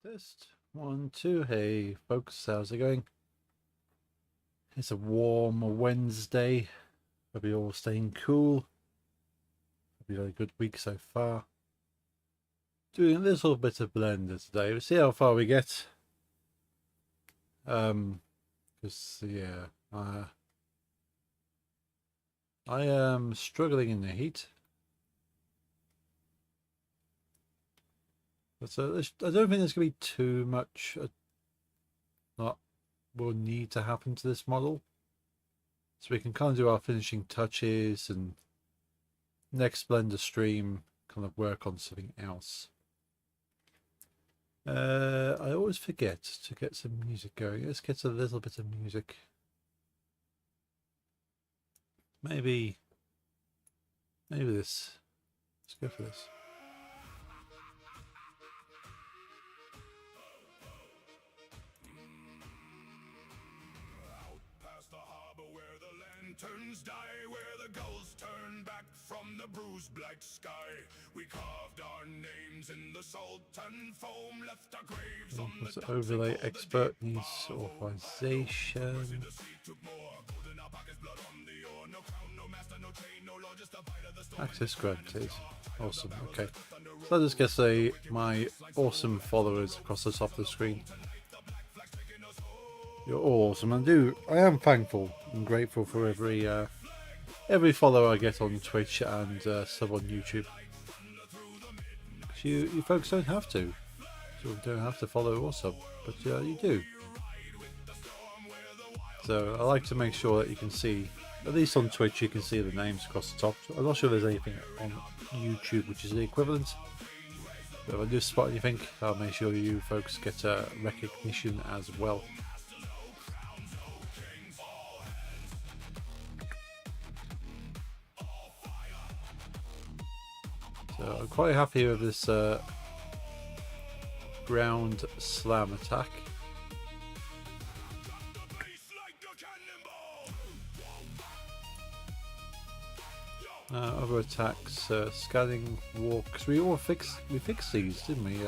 Test 1, 2. Hey folks, how's it going? It's a warm Wednesday. Hope you're all staying cool. Hope you've had a good week so far. Doing a little bit of Blender today. We'll see how far we get. Because yeah, I am struggling in the heat. But I don't think there's going to be too much that will need to happen to this model. So we can kind of do our finishing touches and next Blender stream kind of work on something else. I always forget to get some music going. Let's get a little bit of music. Maybe this. Let's go for this. Lanterns die where the gulls turn back from the bruised black sky. We carved our names in the salt and foam, left our graves on the overlay expert needs authorization. Access granted. Awesome. Okay. So I'll just get my awesome followers across the top of the screen. You're all awesome. I am thankful and grateful for every follower I get on Twitch and sub on YouTube. You folks don't have to. You don't have to follow or sub, but you do. So I like to make sure that you can see, at least on Twitch, you can see the names across the top. I'm not sure there's anything on YouTube which is the equivalent. But if I do spot anything, I'll make sure you folks get recognition as well. So I'm quite happy with this ground slam attack. Other attacks, scanning walks. We fixed these, didn't we?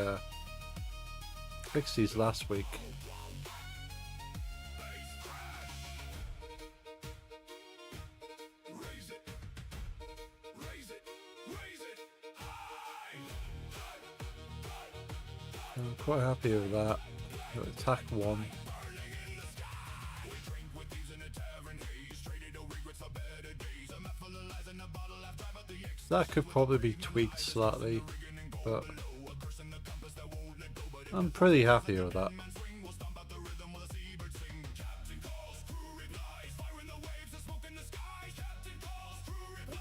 Fixed these last week. I'm quite happy with that. Attack 1. That could probably be tweaked slightly, but I'm pretty happy with that.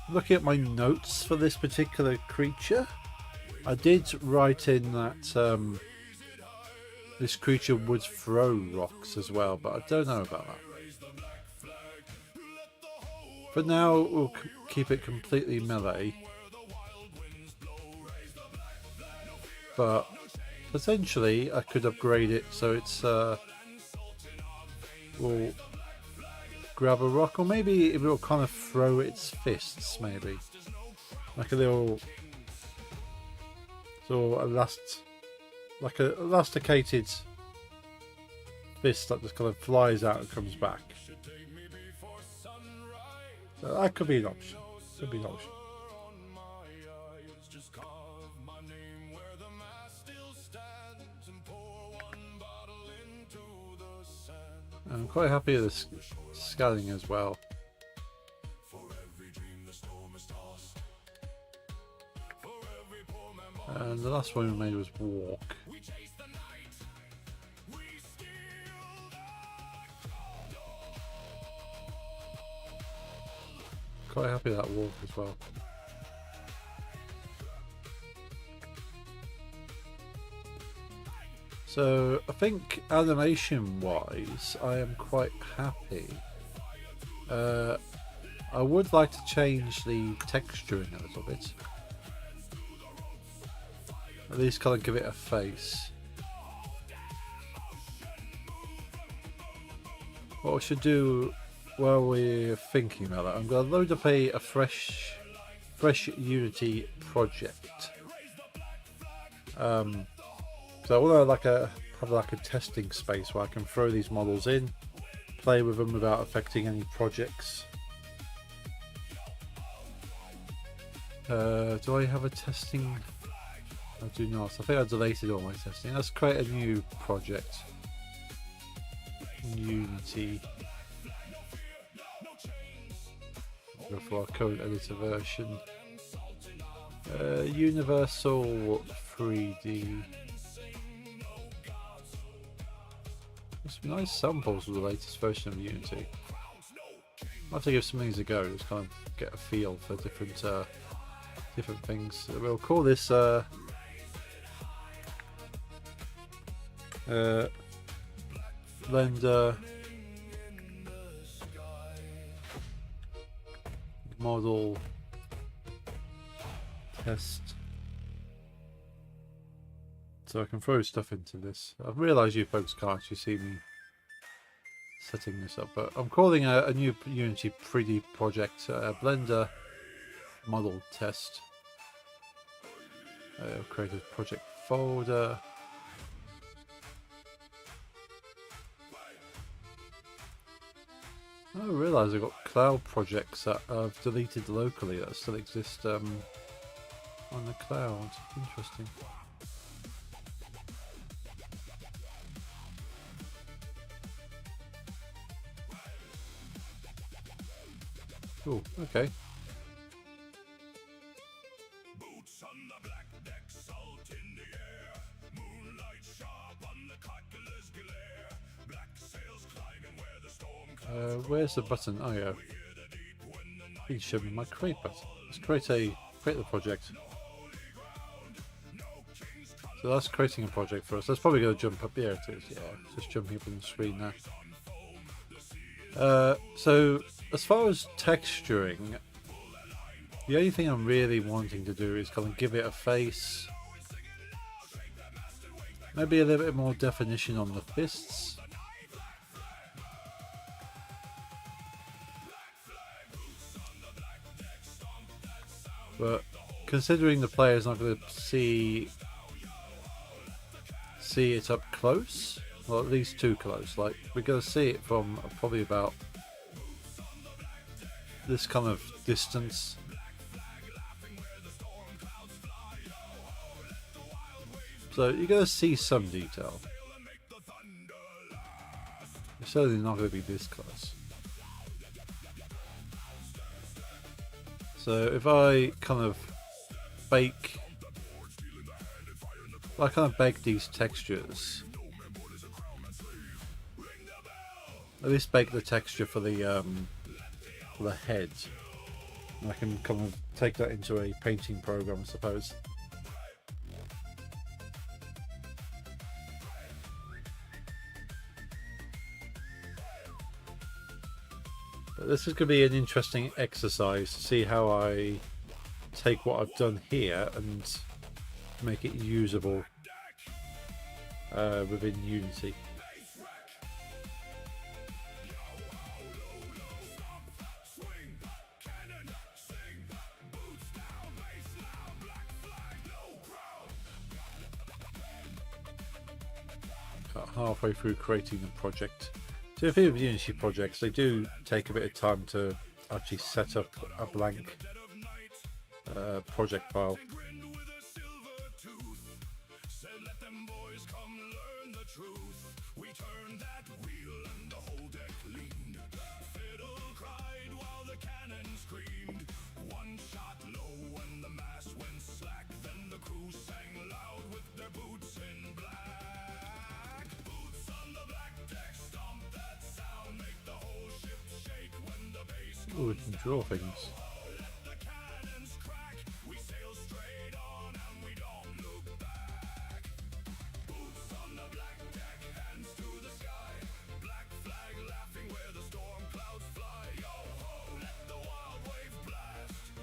Looking at my notes for this particular creature, I did write in that this creature would throw rocks as well, but I don't know about that. For now, we'll keep it completely melee. But potentially, I could upgrade it so it's will grab a rock, or maybe it will kind of throw its fists, maybe like a little, like a elasticated fist that just kind of flies out and comes back. So that could be an option. Could be an option. I'm quite happy with the scanning as well. And the last one we made was walk. Quite happy with that walk as well. So I think animation wise I am quite happy. I would like to change the texturing a little bit. At least kind of give it a face. What I should do while we're thinking about that, I'm going to load up a fresh Unity project. because I want to have like a testing space where I can throw these models in, play with them without affecting any projects. Do I have a testing? I do not. I think I deleted all my testing. Let's create a new project. Unity. Go for our code editor version. Universal 3D. There's some nice samples of the latest version of Unity. I'll have to give some things a go, just kind of get a feel for different things. We'll call this Blender model test. So I can throw stuff into this. I've realised you folks can't actually see me setting this up, but I'm calling a new Unity 3D project Blender model test. Create a project folder. I realise I've got cloud projects that I've deleted locally that still exist on the cloud. Interesting. Cool, okay. Boots on the black deck, salt in the air. Moonlight sharp on the calculus glare. Black sails climbing where the storm Where's the button? Oh yeah. Please show me my create button. Let's create the project. So that's creating a project for us. That's probably going to jump up. Yeah, it is. Yeah, it's just jumping up on the screen now. So as far as texturing, the only thing I'm really wanting to do is kind of give it a face. Maybe a little bit more definition on the fists. But considering the player's not going to see it up close, well, at least too close, like we're going to see it from probably about this kind of distance. So you're going to see some detail. It's certainly not going to be this close. So if I kind of bake these textures, at least bake the texture for the head, and I can kind of take that into a painting program, I suppose. But this is going to be an interesting exercise to see how I take what I've done here and make it usable within Unity. Halfway through creating the project. So if you have Unity projects, they do take a bit of time to actually set up a blank project file. Oh, we can draw things.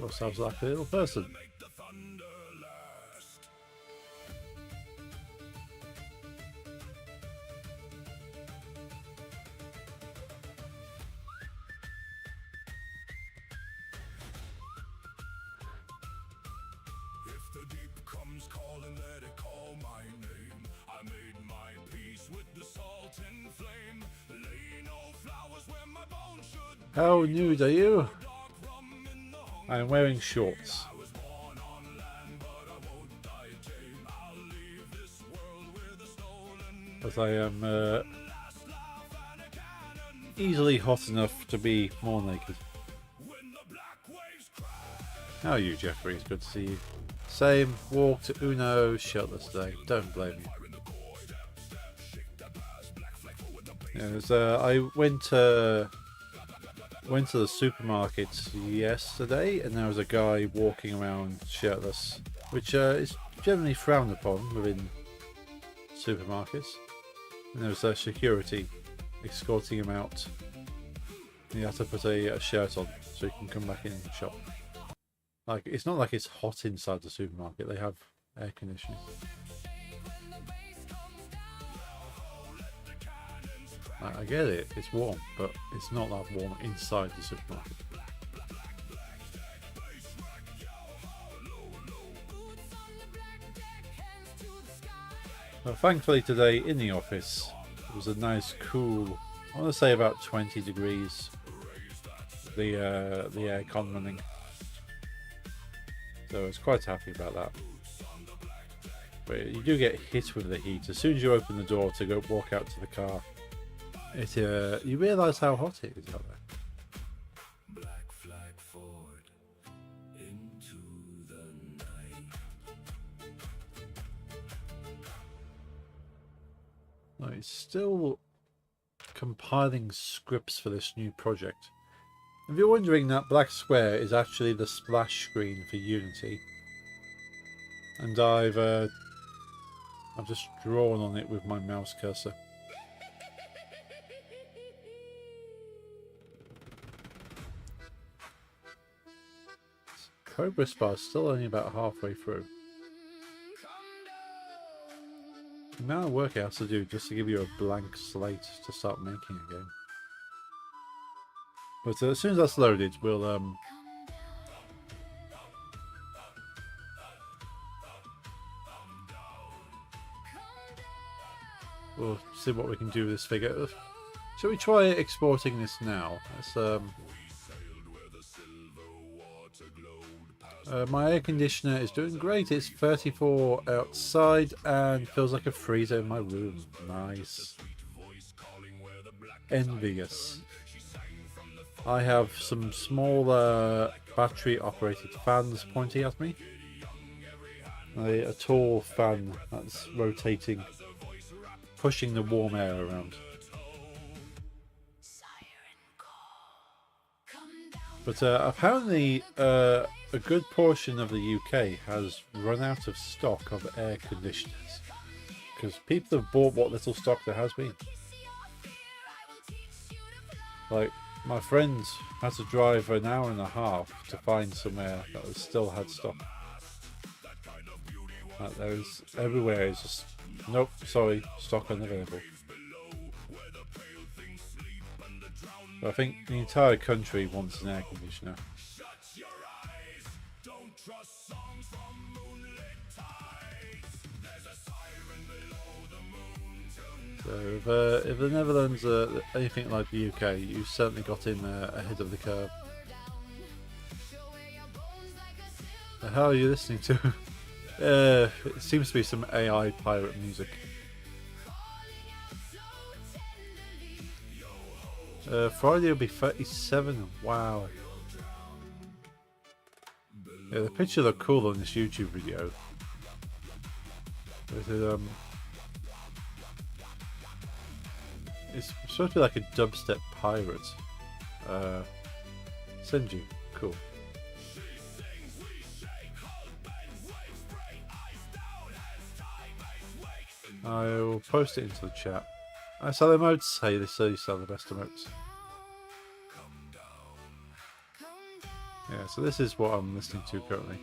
Well, sounds like a little person. I made my peace with the salt and flame. Lay no flowers where my bones should. How nude are you? Dark rum in the home. I'm wearing shorts. I was born on land, but I won't die tame. I'll leave this world with a stolen As I am last laugh and a cannon. easily hot enough to be more naked. When the black waves crash. How are you, Jeffrey? It's good to see you. Same. Walked Uno shirtless today. Don't blame me. Yeah, I went to the supermarket yesterday, and there was a guy walking around shirtless, which is generally frowned upon within supermarkets. And there was a security escorting him out. You have to put a shirt on so you can come back in and shop. Like, it's not like it's hot inside the supermarket. They have air conditioning. I get it, it's warm, but it's not that warm inside the supermarket. Well, thankfully today in the office it was a nice cool, I want to say about 20 degrees, the aircon running. So I was quite happy about that. But you do get hit with the heat. As soon as you open the door to go walk out to the car, you realise how hot it is out there. Black flag forward into the night. No, it's still compiling scripts for this new project. If you're wondering, that black square is actually the splash screen for Unity, and I've just drawn on it with my mouse cursor. Progress bar is still only about halfway through. The amount of work it has to do just to give you a blank slate to start making a game. But as soon as that's loaded, we'll see what we can do with this figure. Shall we try exporting this now? Let's my air conditioner is doing great. It's 34 outside and feels like a freezer in my room. Nice. Envious. I have some small battery operated fans pointing at me. A tall fan that's rotating, pushing the warm air around. But apparently a good portion of the UK has run out of stock of air conditioners, because people have bought what little stock there has been. Like, my friends had to drive an hour and a half to find somewhere that still had stock. Like, there's everywhere is just, nope, sorry, stock unavailable. But I think the entire country wants an air conditioner. So if the Netherlands are anything like the UK, you've certainly got in ahead of the curve. How are you listening to? It seems to be some AI pirate music. Friday will be 37. Wow. Yeah, the picture looked cool on this YouTube video. It's supposed to be like a dubstep pirate. Senju, cool. I'll post it into the chat. I sell emotes. Hey, they say you sell the best emotes. Yeah, so this is what I'm listening to currently.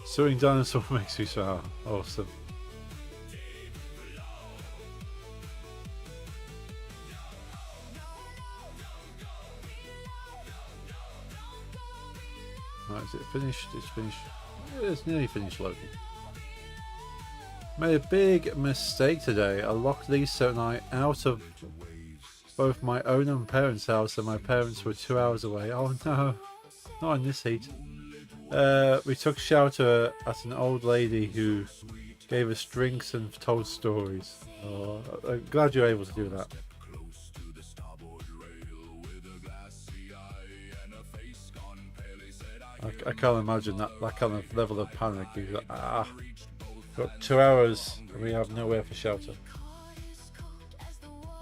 Suing dinosaur makes me smile. Awesome. Right, is it finished? It's finished. It's nearly finished loading. Made a big mistake today. I locked Lisa and I out of both my own and parents' house, and my parents were 2 hours away. Oh no, not in this heat. We took shelter at an old lady who gave us drinks and told stories. Oh, I'm glad you're able to do that. I can't imagine that kind of level of panic. You've got, got 2 hours and we have nowhere for shelter.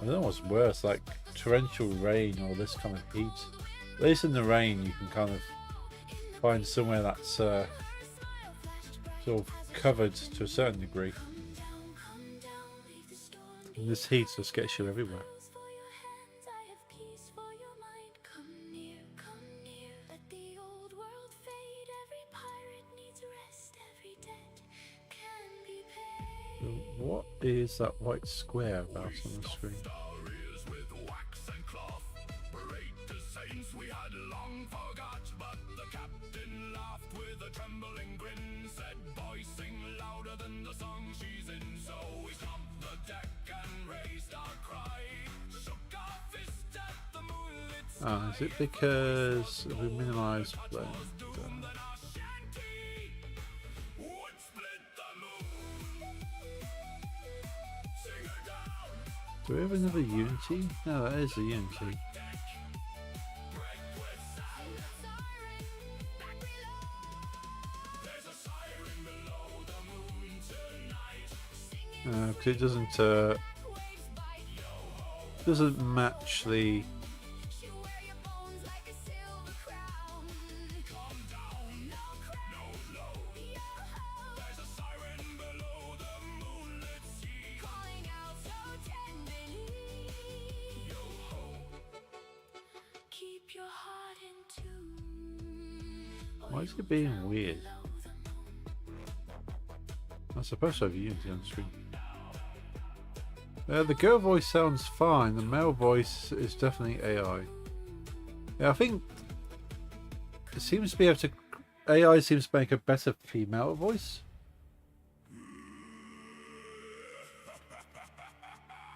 I don't know what's worse, like torrential rain or this kind of heat. At least in the rain you can kind of find somewhere that's sort of covered to a certain degree. And this heat just gets you everywhere. What is that white square about on the screen? Is it because we minimize blend? Do we have another Unity? No, that is a Unity. Because it doesn't match the. Why is it being weird? I'm supposed to have Unity on the screen. The girl voice sounds fine. The male voice is definitely AI. Yeah, I think it seems to be able to. AI seems to make a better female voice.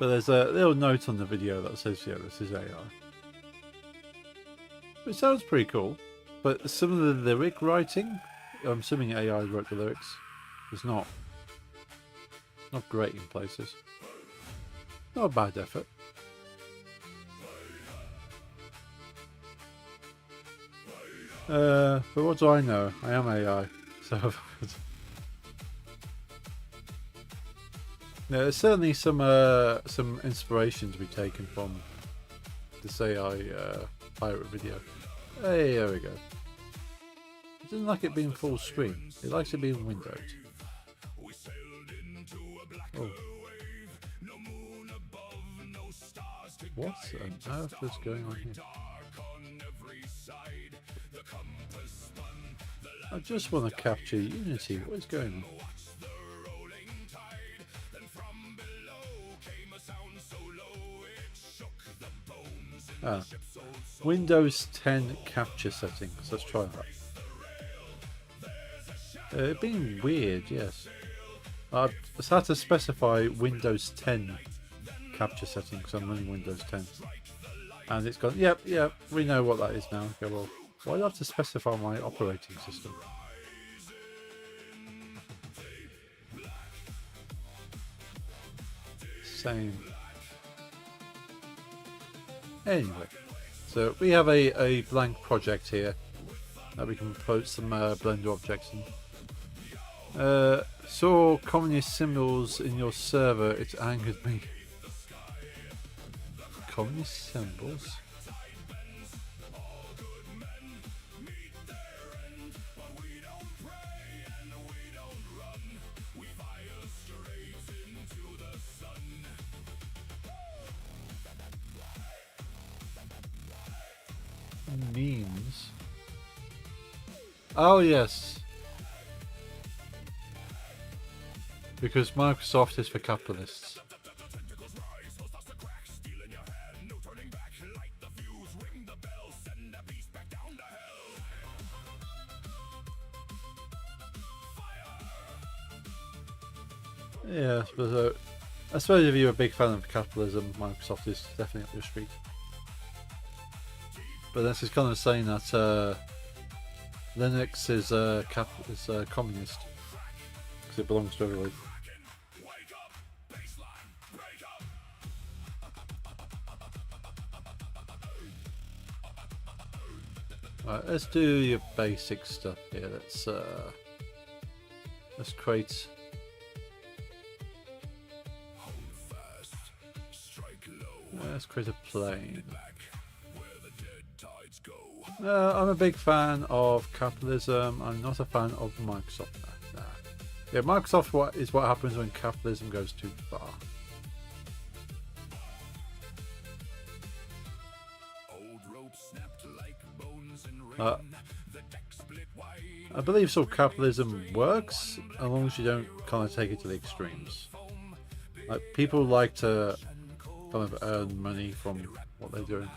But there's a little note on the video that says, yeah, this is AI. It sounds pretty cool. But some of the lyric writing, I'm assuming AI wrote the lyrics, is not great in places. Not a bad effort. But what do I know? I am AI, so there's certainly some inspiration to be taken from this AI pirate video. Hey, there we go. It doesn't like it being full screen. It likes it being windowed. Oh. What on earth is going on here? I just want to capture Unity. What is going on? Windows 10 capture settings. Let's try that. Being weird, yes. I just had to specify Windows 10 capture settings. I'm running Windows 10, and it's gone. Yep, we know what that is now. Okay, well, why do I have to specify my operating system? Same. Anyway, so we have a blank project here that we can put some Blender objects in. Saw communist symbols in your server. It angered me. Communist symbols? Memes. Oh yes. Because Microsoft is for capitalists. Yeah, but I suppose if you're a big fan of capitalism, Microsoft is definitely up your street. But this is kind of saying that Linux is communist because it belongs to everybody. Alright, let's do your basic stuff here. Let's create. Let's create a plane. I'm a big fan of capitalism. I'm not a fan of Microsoft. Nah. Yeah, Microsoft is what happens when capitalism goes too far. I believe so. Capitalism works as long as you don't kind of take it to the extremes. Like, people like to kind of earn money from what they're doing,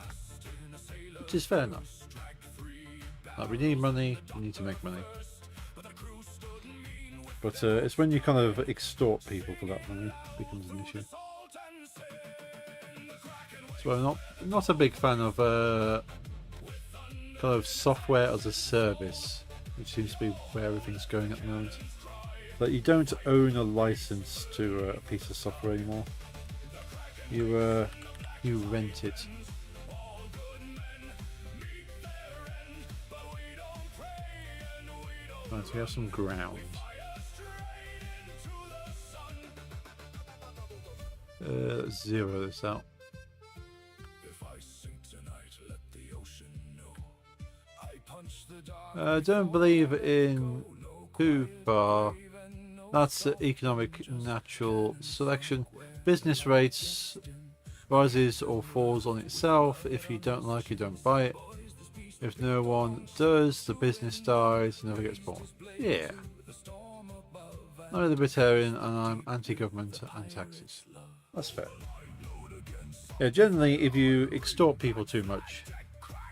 which is fair enough. Like, we need money, we need to make money. But it's when you kind of extort people for that money becomes an issue. So I'm not a big fan of kind of software as a service, which seems to be where everything's going at the moment. But you don't own a license to a piece of software anymore. You rent it. Right, so we have some ground. Zero this out. I don't believe in too far. That's economic natural selection. Business rates rises or falls on itself. If you don't like it, don't buy it. If no one does, the business dies and never gets born. Yeah. I'm a libertarian and I'm anti-government and taxes. That's fair. Yeah, generally, if you extort people too much,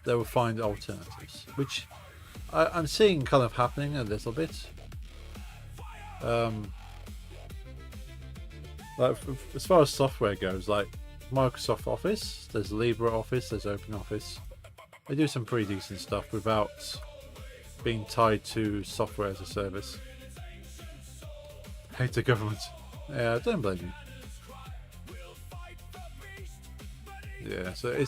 they will find alternatives, which I'm seeing kind of happening a little bit. Like, as far as software goes, like Microsoft Office, there's LibreOffice, there's OpenOffice. They do some pretty decent stuff without being tied to software as a service. Hate the government. Yeah, don't blame you. Yeah, so it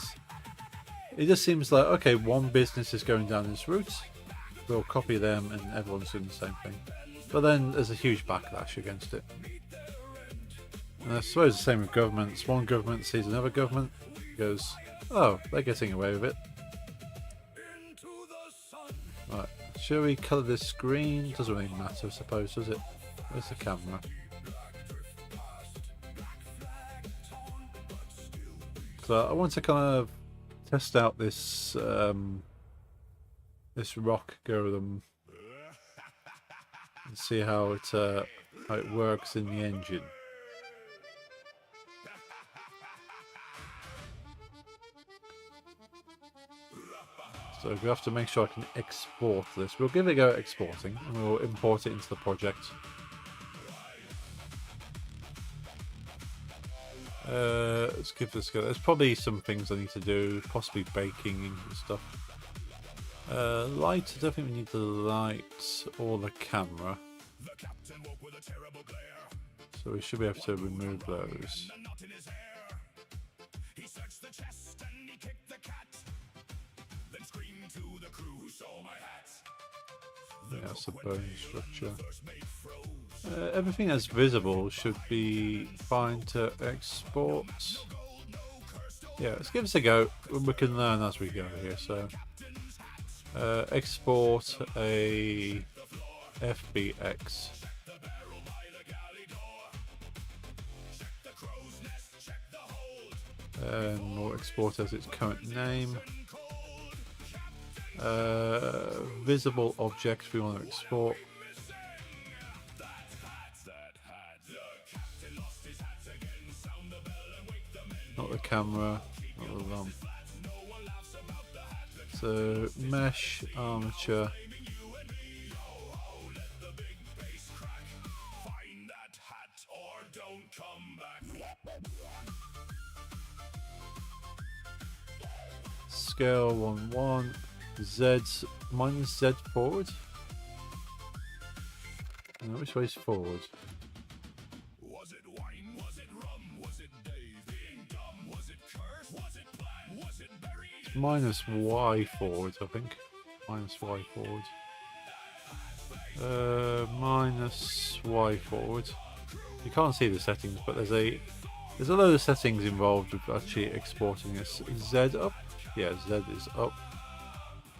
just seems like, okay, one business is going down this route, we'll copy them and everyone's doing the same thing. But then there's a huge backlash against it. And I suppose the same with governments. One government sees another government, goes, oh, they're getting away with it. Right, shall we colour this screen? Doesn't really matter, I suppose, does it? Where's the camera? So I want to kind of test out this this rock algorithm and see how it works in the engine. So we have to make sure I can export this. We'll give it a go at exporting and we'll import it into the project. Let's give this a go. There's probably some things I need to do, possibly baking and stuff. Light, I don't think we need the light or the camera. So we should be able to remove those. Yeah, that's the bone structure. Everything that's visible should be fine to export. Yeah, let's give this a go. We can learn as we go here. So export a FBX. And we'll export as its current name. Visible objects we want to export. Not the camera, not the lamp. So mesh, armature. scale 1 1. Z minus Z forward. No, which way's forward? Was it wine? Was it rum? Was it Dave being dumb? Was it curse? Was it plan? Was it buried? Minus Y forward, I think. Minus Y forward. Minus Y forward. You can't see the settings, but there's a load of settings involved with actually exporting this. Z up? Yeah, Z is up.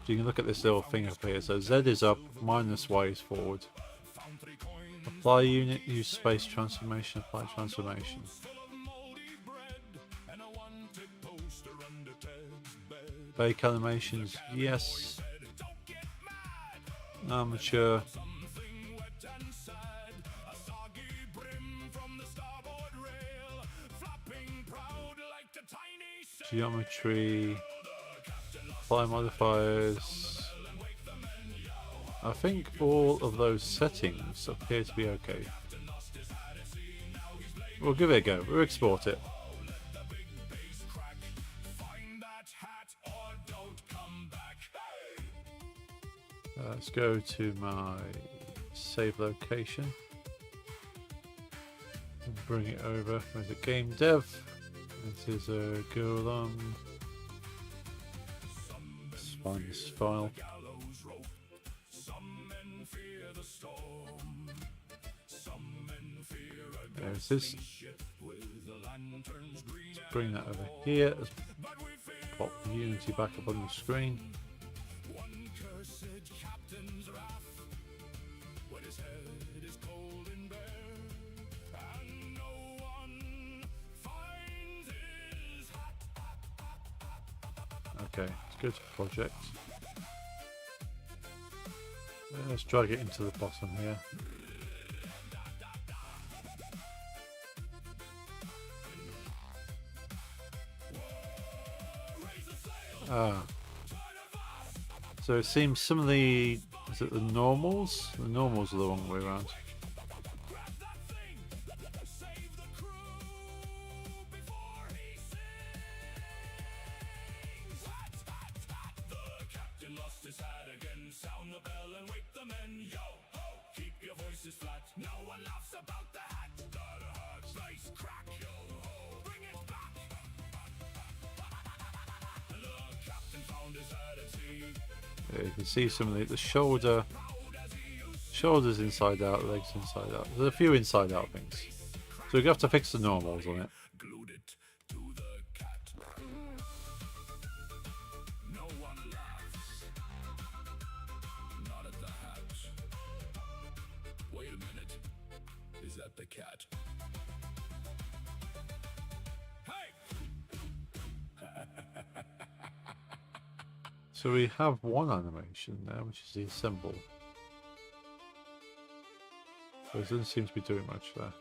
So you can look at this little thing up here. So Z is up, minus Y is forward. Apply unit, use space transformation, apply transformation. Bake animations, yes. Armature. Geometry. Apply modifiers. I think all of those settings appear to be okay. We'll give it a go. We'll export it. Let's go to my save location. And bring it over. There's a game dev. This is a go on. Let's find this file. There's this. Let's bring that over here. Let's pop Unity back up on the screen. Okay, let's go to project. Let's drag it into the bottom here. So it seems some of the, is it the normals? The normals are the wrong way around. You can see some of the shoulders inside out, legs inside out. There's a few inside out things. So we have to fix the normals on it. No one laughs. Not at the house. Wait a minute. Is that the cat? So we have one animation there, which is the assemble. So it doesn't seem to be doing much there.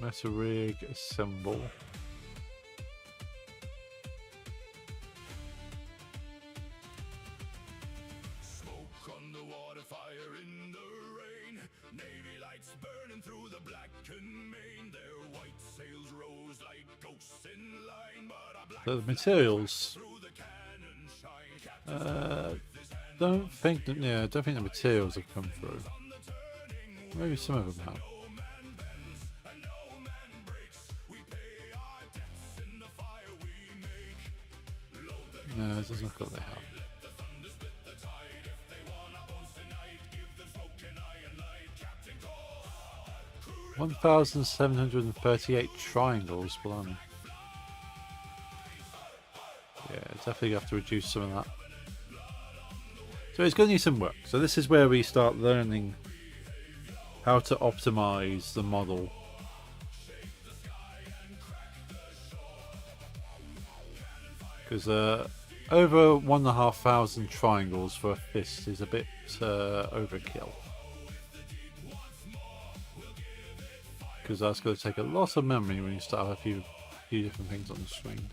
Meta rig, assemble. So the materials. Don't think that. Yeah, I don't think the materials have come through. Maybe some of them have. No, it doesn't look like they have. 1,738 triangles, blimey. Yeah, definitely have to reduce some of that. So it's going to need some work. So this is where we start learning how to optimize the model. Because over 1,500 triangles for a fist is a bit overkill. Because that's going to take a lot of memory when you start a few different things on the screen.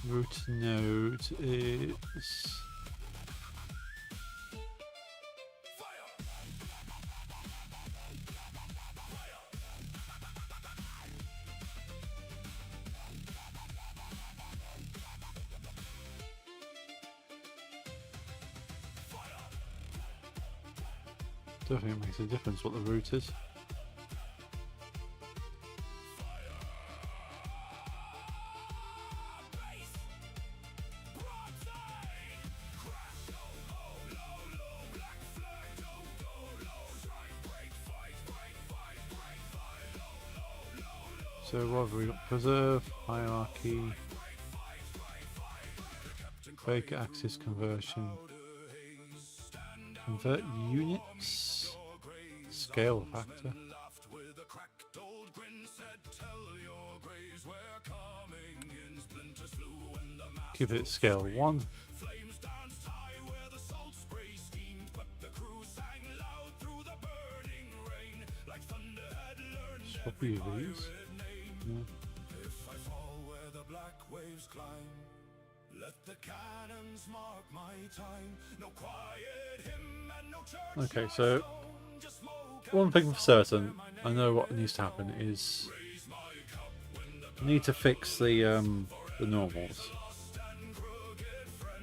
root node is... Don't think it makes a difference what the root is. So what have we got? Preserve, hierarchy, fake axis conversion, convert units, scale factor. Keep it at scale 1. Swap you these. If I fall where the black waves climb, let the cannons mark my time. No quiet hymn and no church. Okay, so one thing for certain, I know what needs to happen is I need to fix the normals.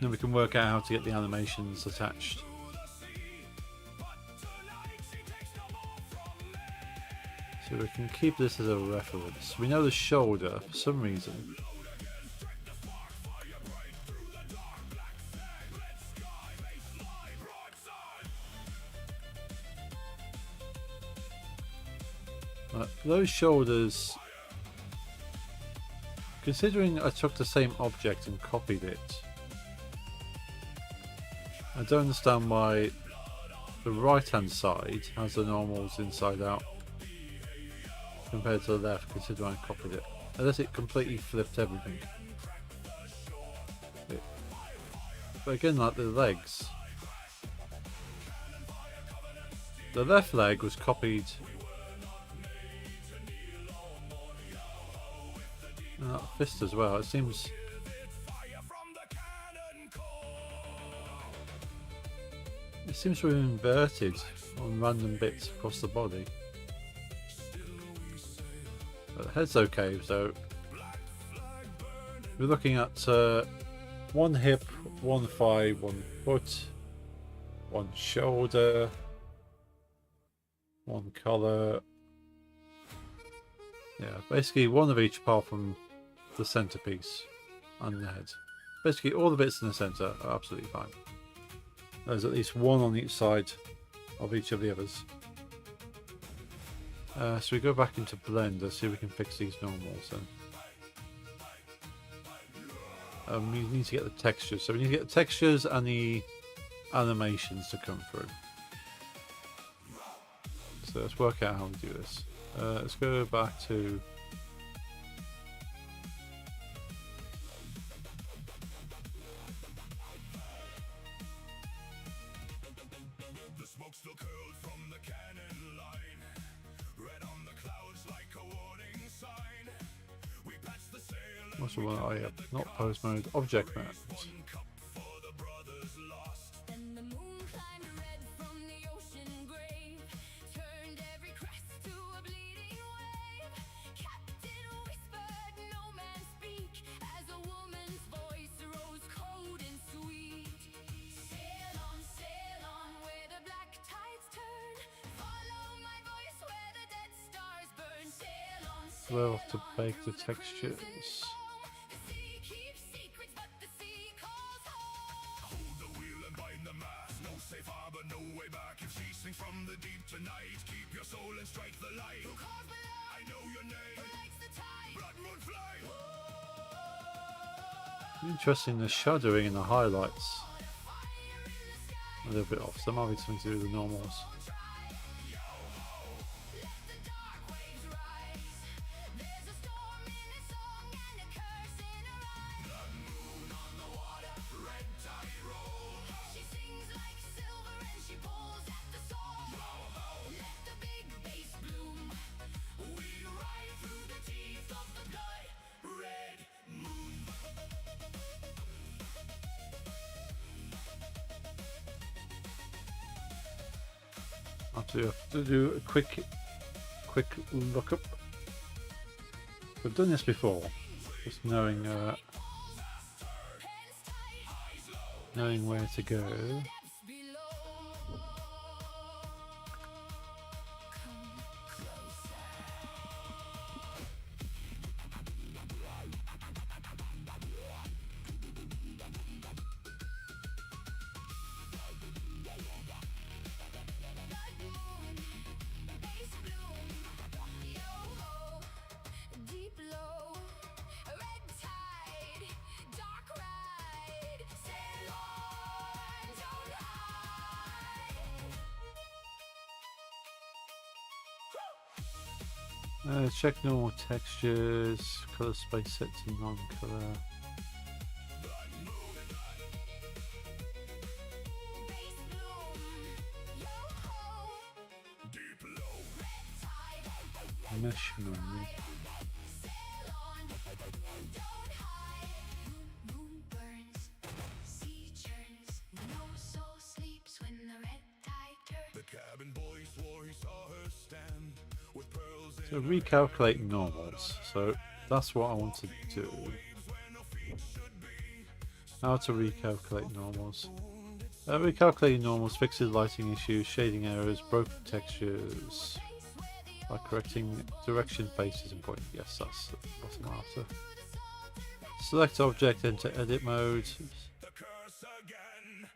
Then we can work out how to get the animations attached. So we can keep this as a reference. We know the shoulder for some reason. Those shoulders, considering I took the same object and copied it, I don't understand why the right hand side has the normals inside out compared to the left, considering I copied it. Unless it completely flipped everything. But again, like the legs. The left leg was copied. And that fist as well. It seems... It seems to be inverted on random bits across the body. But the head's okay, so we're looking at one hip, one thigh, one foot, one shoulder, one collar. Yeah, basically one of each apart from the centerpiece and the head. Basically all the bits in the center are absolutely fine. There's at least one on each side of each of the others. So we go back into Blender, see if we can fix these normals then. We need to get the textures. So we need to get the textures and the animations to come through. So let's work out how we do this. Let's go back to... The smoke still curled from the cannon line, red on the clouds like a warning sign. We patched the sail. What's the one? Oh yeah, not pose mode, object mode. Then the moon climbed red from the ocean grave, turned every crest to a bleeding wave. Captain whispered, no man speak, as a woman's voice rose cold and sweet. Sail on, where the black tides turn. Follow my voice where the dead stars burn. Sail on, We'll have to bake the textures. the sea keeps secrets, but the sea calls home. Hold the wheel and bind the mast. No safe harbor, no way back. If she sinks from the deep tonight, keep your soul and strike the light. Who calls below? I know your name. Who likes the tide? Blood moon flame. Interesting, the shadowing and the highlights Fire in the sky. a little bit off. So there might be something to do with the normals. Let the dark waves rise. There's a storm in a song and a curse in her eyes. The moon on the water, red tide roll. She sings like silver and she pulls at the soul. Let the big bass bloom. We ride through the teeth of the blood red moon. So you have to do a quick lookup. We've done this before, just knowing where to go. Deep low, red tide, dark ride, sail on, don't hide. Check normal textures, color space set to non-color. Base bloom, yo-ho, Deep low, red tide, Mesh memory. sail on, don't hide. Moon burns, sea churns, no soul sleeps when the red tide turns. the cabin boy swore he saw her stand with pearls in So recalculate normals. So that's what I want to do. How to recalculate normals. Recalculating normals fixes lighting issues, shading errors, broken textures by correcting direction, faces, and point. Yes, that's what I'm after. Select object, enter edit mode. the curse again.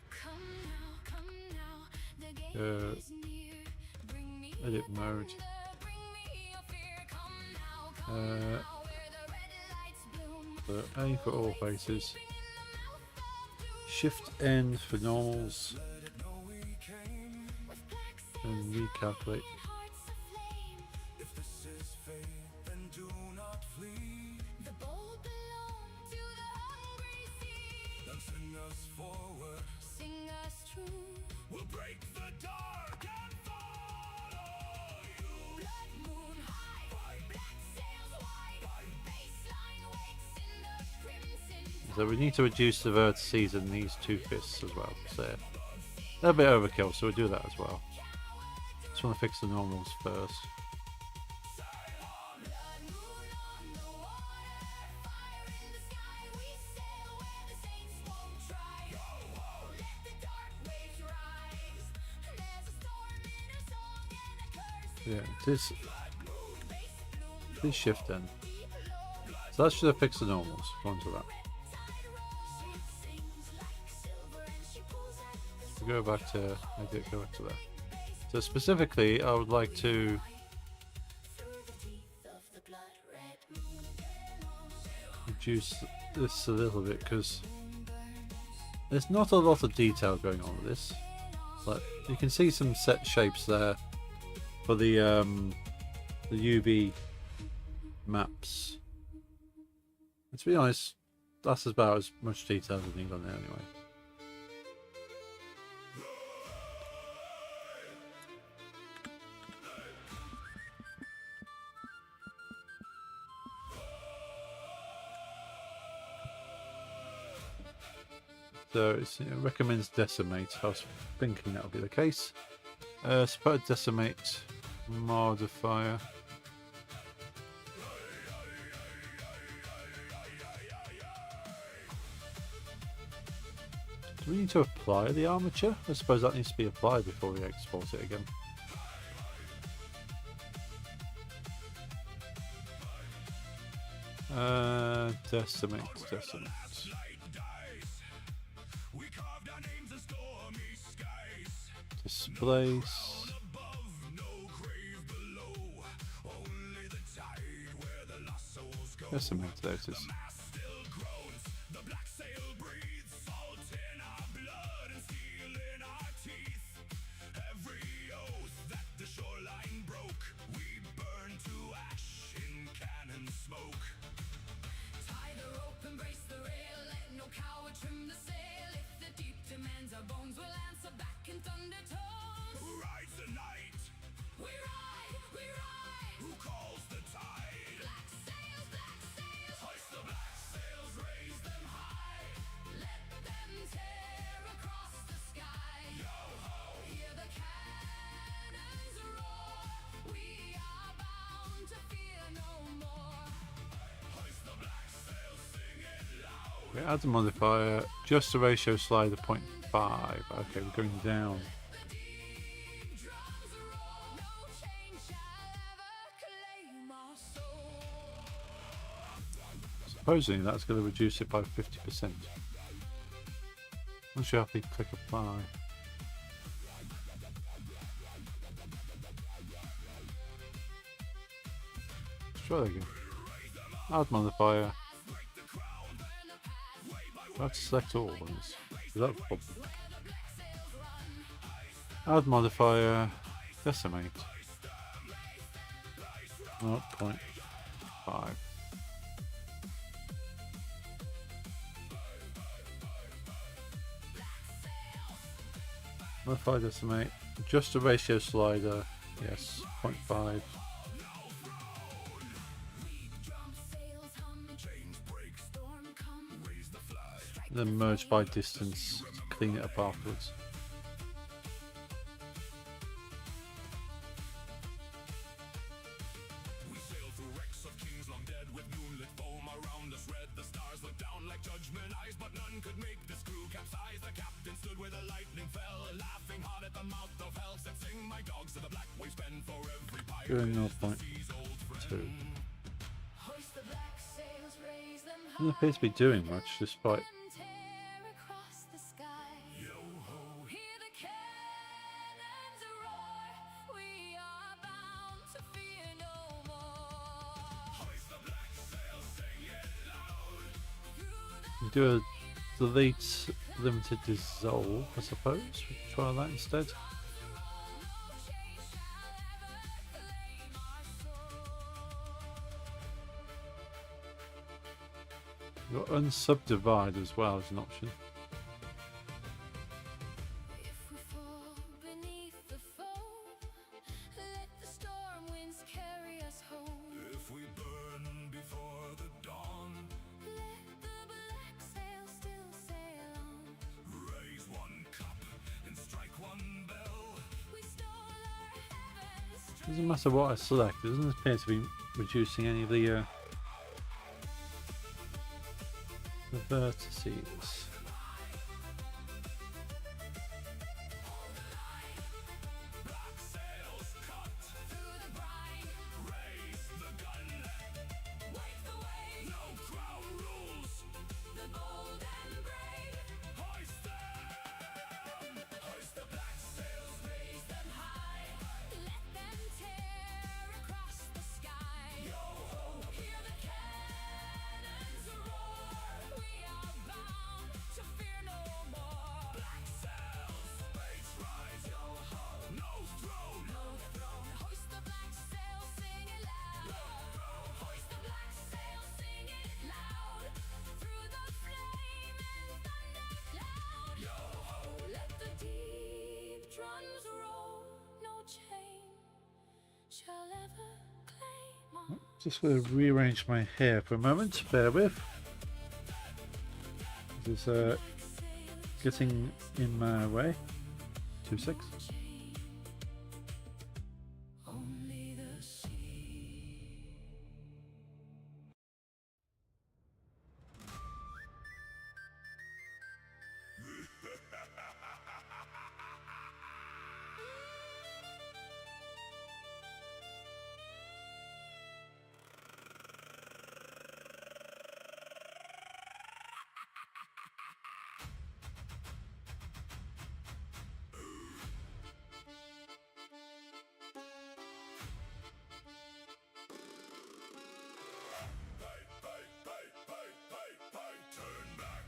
Come now, the game Uh, is near. Bring me edit mode. thunder, bring me your fear. Come now, Uh, where the red lights bloom. so A for all faces. Shift N for normals. And recalculate. Hearts aflame. If this is fate, then do not flee. The bold belong to the hungry sea. Then sing us forward. Sing us true. We'll break the dark and follow you. Blood moon high, black sails wide. Baseline waits in the crimson. So we need to reduce the vertices in these two fists as well. So they're a bit overkill, so we'll do that as well. Just want to fix the normals first. Blood moon on the water, fire in the sky. We sail where the saints won't try. Let the dark waves rise. There's a storm in our song and a curse in Yeah, this base bloom. this shift then. Deep low, So that should have fixed the normals. Go on to that. tide rolls. She sings like silver and she pulls at the We'll go back to go back to there. So specifically, I would like to through the teeth of the blood red moon. reduce this a little bit because there's not a lot of detail going on with this. Like you can see some set shapes there for the UV maps. And to be honest, that's about as much detail as I need on there anyway. So it recommends decimate. I was thinking that would be the case. Suppose decimate modifier. Do we need to apply the armature? I suppose that needs to be applied before we export it again. Decimate. We carved our names in stormy skies. Displace. Above, no grave below. Only the tide where the lost souls go. Decimate, there it is. Mass still groans. The black sail breathes salt in our blood and steel in our teeth. Every oath that the shoreline broke, we burn to ash in cannon smoke. Tie the rope, embrace the rail, let no coward trim the sail. If the deep demands our bones, will answer back in thunder tones. Who rides the night? We ride, Who calls the tide? black sails, Hoist the black Okay, add a modifier. Just a ratio slider 0.5. Okay, we're going down. Supposedly that's going to reduce it by 50%. Once you're happy, click apply. Sure, there you go. Add modifier. I have to select all ones. That's a problem. Add modifier. Decimate. 0.5. Modify decimate. Just a ratio slider. Yes. 0.5. Then merge by distance to clean it up afterwards. We sail through wrecks of kings long dead with moonlit foam around us red. The stars looked down like judgment eyes, but none could make this crew capsize. The captain stood where the lightning fell, laughing hard at the mouth of hell. Said, sing my dogs to the black waves bend for every pirate. Going is the 0.2. sea's old friend. Hoist the black sails, raise them Doesn't appear to be doing much despite. and tear across the sky. Yo-ho, Hear the cannons roar. We are bound to fear no more. hoist the black sail, sing it loud. Through the You do a delete limited dissolve, I suppose. We can try that instead. no chains shall ever claim our soul. You've got unsubdivide as well as an option. If we fall beneath the foam, let the storm winds carry us home. If we burn before the dawn, Let the black sail still sail on. raise one cup and strike one bell. We stole our heavens. Doesn't matter what I select, it doesn't appear to be reducing any of the vertices. Black sails cut Through the brine, raise the gun. wake the wave. No crown rules. The bold and brave, Hoist them. Hoist the black sails. raise them high. Let them tear across the sky. Hear the cannons roar. We are bound to fear no more. Black sails. Space rise. Yo ho. No throne. No throne. Hoist the black sail, sing it loud. Hoist the black sail, sing it loud. Through the flame and thunder cloud. Yo ho. Let the deep drums roll. No chain shall ever claim our Just going to rearrange my hair for a moment. Bear with. This is sail. getting in my way. 2-6. Only the sea. Turn back.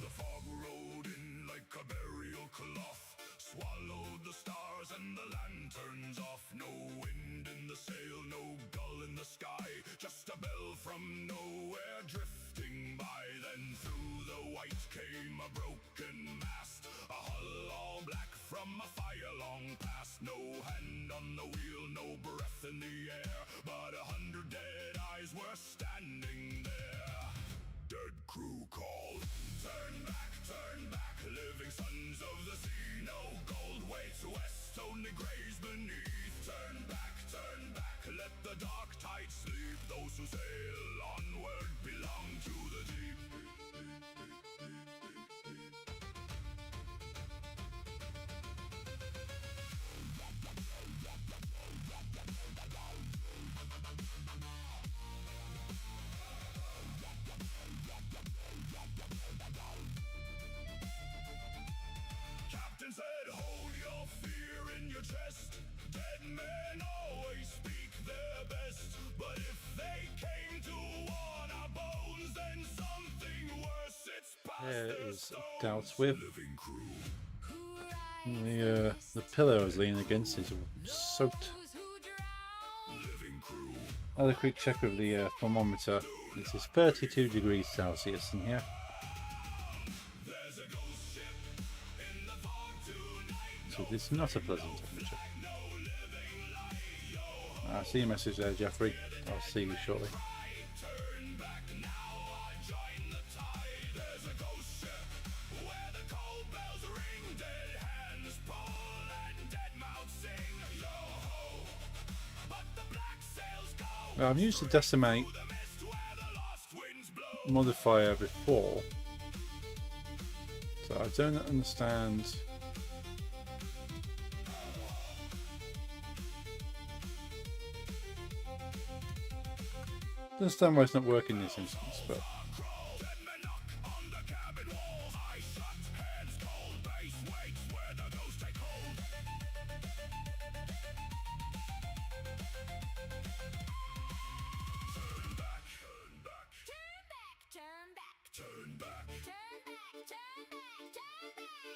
The fog rolled in like a burial cloth, swallowed the stars and the lanterns off. No wind in the sail, no gull in the sky, just a bell from nowhere drifting by. Then through the white came a broken mast, a hull all black from a fire long past. No hand on the wheel, no breath in the air, but 100 dead eyes were standing there. Dead a dark, tight sleep. Those who sail onward belong to the deep. Captain said, hold your fear in your chest. Dead men always speak their best. But if they came to want our bones, then something worse. It's past There their is stones. Doubts with Living crew. the pillar I was leaning against is soaked. Those who drown. Living crew. Another quick check of the thermometer. This is 32 degrees Celsius in here. There's a ghost ship in the fog tonight. So it's not a pleasant temperature. No living light. I see your message there, Jeffrey. I'll see you shortly. Turn back now, I join the tide. There's a ghost ship where the cold bells ring. Dead hands pull and dead mouths sing. Yo ho, but the black sails go. Now, I've used the Decimate The mist where the lost winds blow. modifier before, so I don't understand. Understand why it's not working in this instance, but Dead men knock on the cabin walls. I shut hands cold. Base waits where the ghosts take hold. Turn back, turn back, Turn back, turn back, turn back, turn back,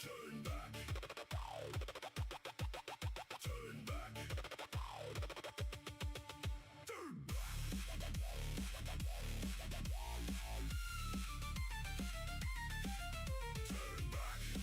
turn back. turn back, turn back, turn back. Turn back.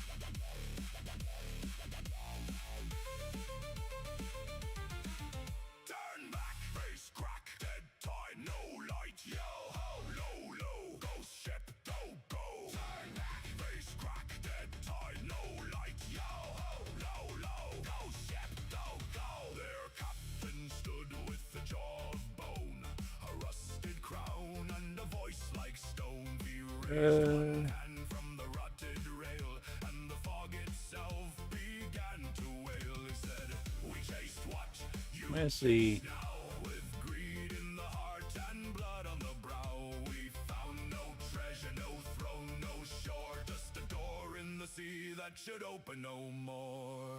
Turn back, face crack, dead time, no light, yo ho, low, low, ghost ship, go, go. Turn back, face crack, dead time, no light, yo ho, low, low, ghost ship, go, go. Their captain stood with the jaw of bone, a rusted crown and a voice like stone. He raised one hand from the rotted rail, and the fog itself began to wail. He said, we chased what you where's the now, with greed in the heart and blood on the brow. We found no treasure, no throne, no shore, just a door in the sea that should open no more.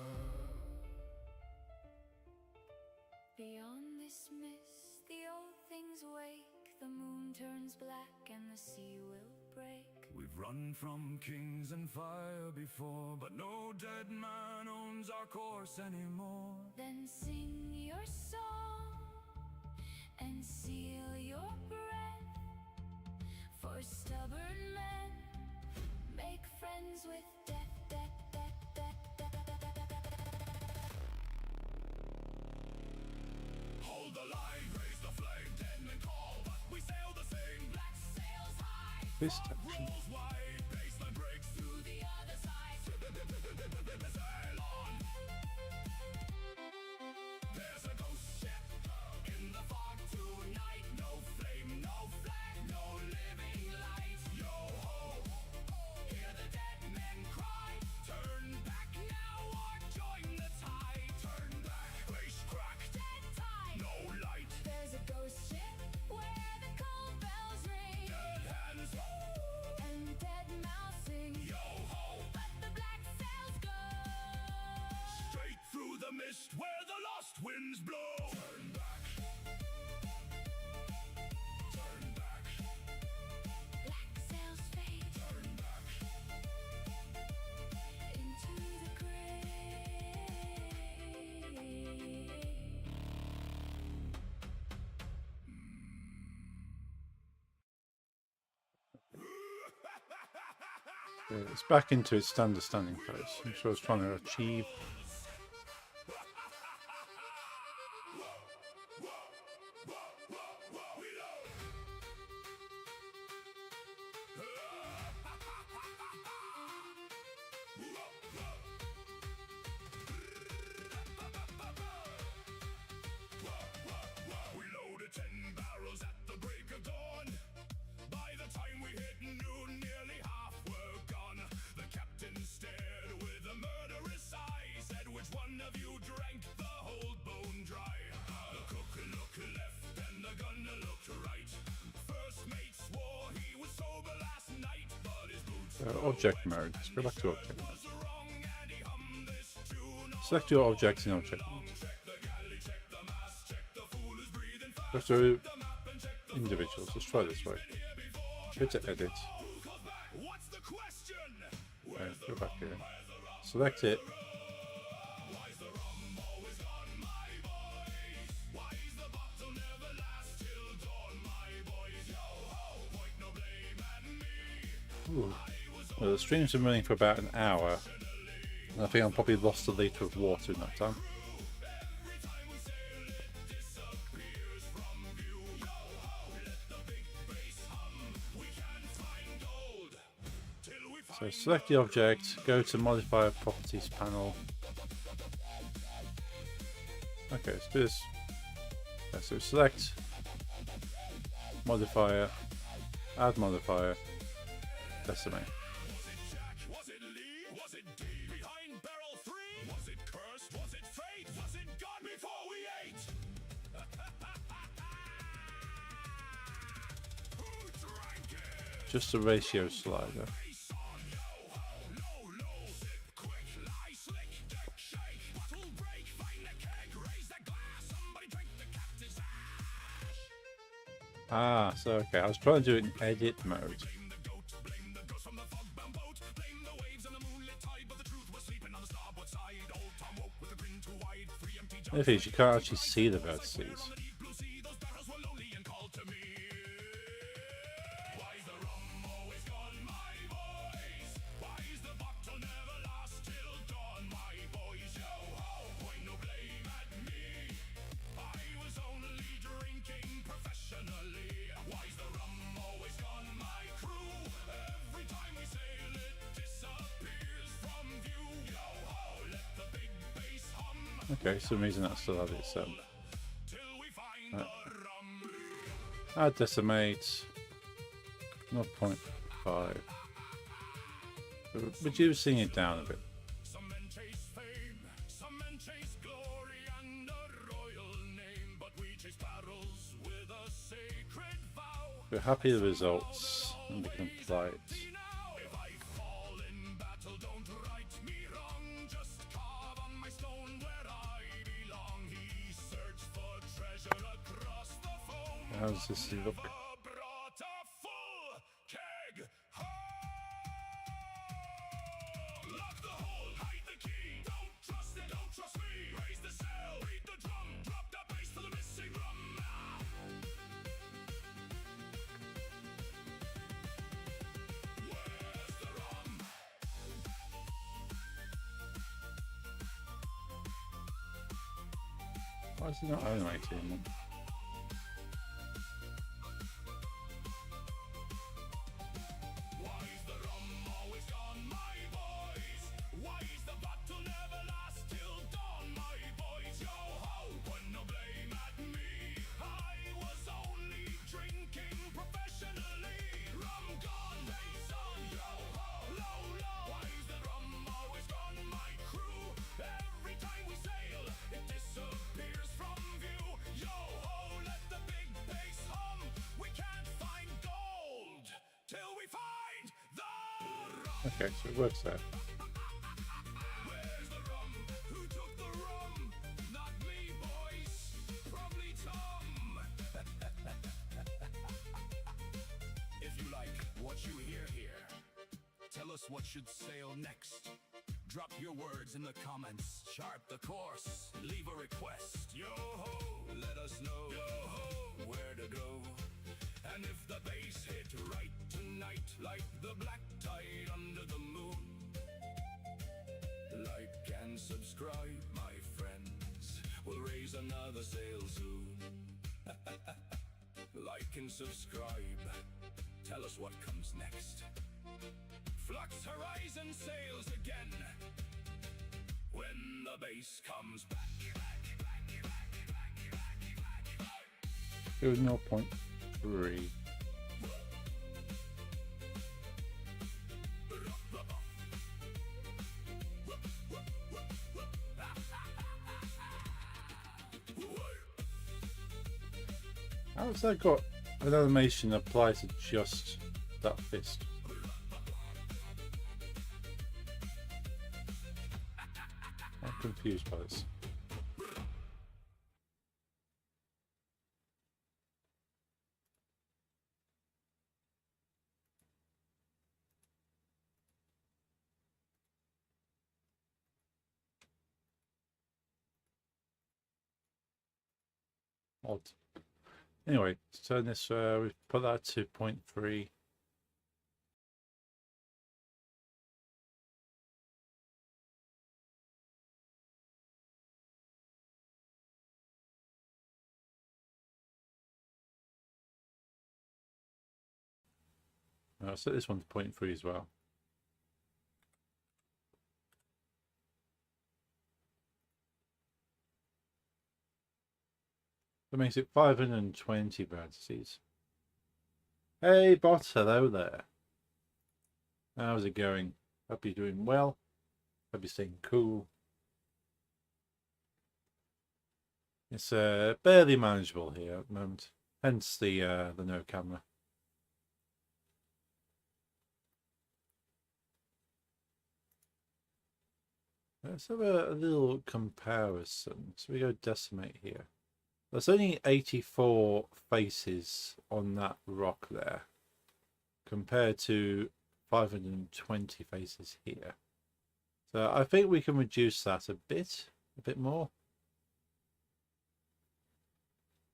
Beyond this mist, the old things wake. The moon turns black and the sea will break. We've run from kings and fire before, but no dead man owns our course anymore. Then sing your song and seal your breath. For stubborn men make friends with death, death, death, death, death, death, death, death. Hold the line, raise the flame, dead men call, but we sail the same. Black sails high, fist action? Rules wide, baseline breaks to the other side. sail on. There's a ghost ship in the fog tonight. No flame, no flag, no living light. Yo ho, hear the dead men cry. Turn back now or join the tide. Turn back, face crack, Dead time. no light. There's a ghost ship where the cold bells ring Dead hands, and dead mouths sing. yo ho, But the black sails go. straight through the mist where the lost winds blow. Turn back. Turn back. Black sails fade Turn back. into the grave. It's back into its standard standing pose. I'm sure it's trying to achieve. We load Object mode. Let's go back to object mode. Select your objects in object mode. Go to individuals. Let's try this way. Go to edit. Okay, go back here. Select it. Ooh. Well, the stream's been running for about an hour, and I think I've probably lost a litre of water in that time. So select the object, go to Modifier Properties panel. Okay, let's do this. Okay, so select Modifier, Add Modifier, Decimate. Was it Lee? Was it D behind barrel 3? Was it cursed? Was it fate? Was it God before we ate? Who drank it? Just a ratio slider. Ah, so okay, I was trying to do it in edit mode. The thing is, you can't actually see the vertices. Okay, for some reason that still has its add decimate 0.5. Reducing it down a bit. Some men chase fame, some men chase glory and a royal name, but we chase battles with a sacred vow. We're happy with the results and we can apply it. If I fall in battle, don't right me wrong, just carve on my stone where I belong. He searched for treasure across the foam. How does this look? Brought a full keg lock the hole, hide the key. Don't trust it, don't trust me. Raise the sail, beat the drum, drop the bass to the missing rum. Where's the rum? Why is it not animating? Why is the rum always gone, my boys? Why is the battle never last till dawn, my boys? Yo ho, put no blame at me. I was only drinking professionally. Rum gone, bass on, yo ho, low low. Why is the rum always gone, my crew? Every time we sail, it disappears from view. Yo ho, let the big bass hum. We can't find gold till we find the rum. Okay, so it works there. Where's the rum? Who took the rum? Not me, boys. Probably Tom. If you like what you hear here, tell us what should sail next. Drop your words in the comments. Chart the course. Leave a request. Yo ho, let us know. Yo ho, where to go. And if the bass hit right tonight, like the black tide under the moon. Like and subscribe, my friends. We'll raise another sail soon. Like and subscribe. Tell us what comes next. Flux Horizon sails again. When the bass comes back. It was 0.3. How's that got an animation applied to just that fist? confused by this. Odd. Anyway, let's turn this, we've put that to 0.3. I'll set this one to 0.3 as well. That makes it 520 vertices. Hey bot, hello there. How's it going? Hope you're doing well. Hope you're staying cool. It's barely manageable here at the moment. Hence the no camera. Let's have a little comparison. So we go decimate here. There's only 84 faces on that rock there, compared to 520 faces here. So I think we can reduce that a bit more.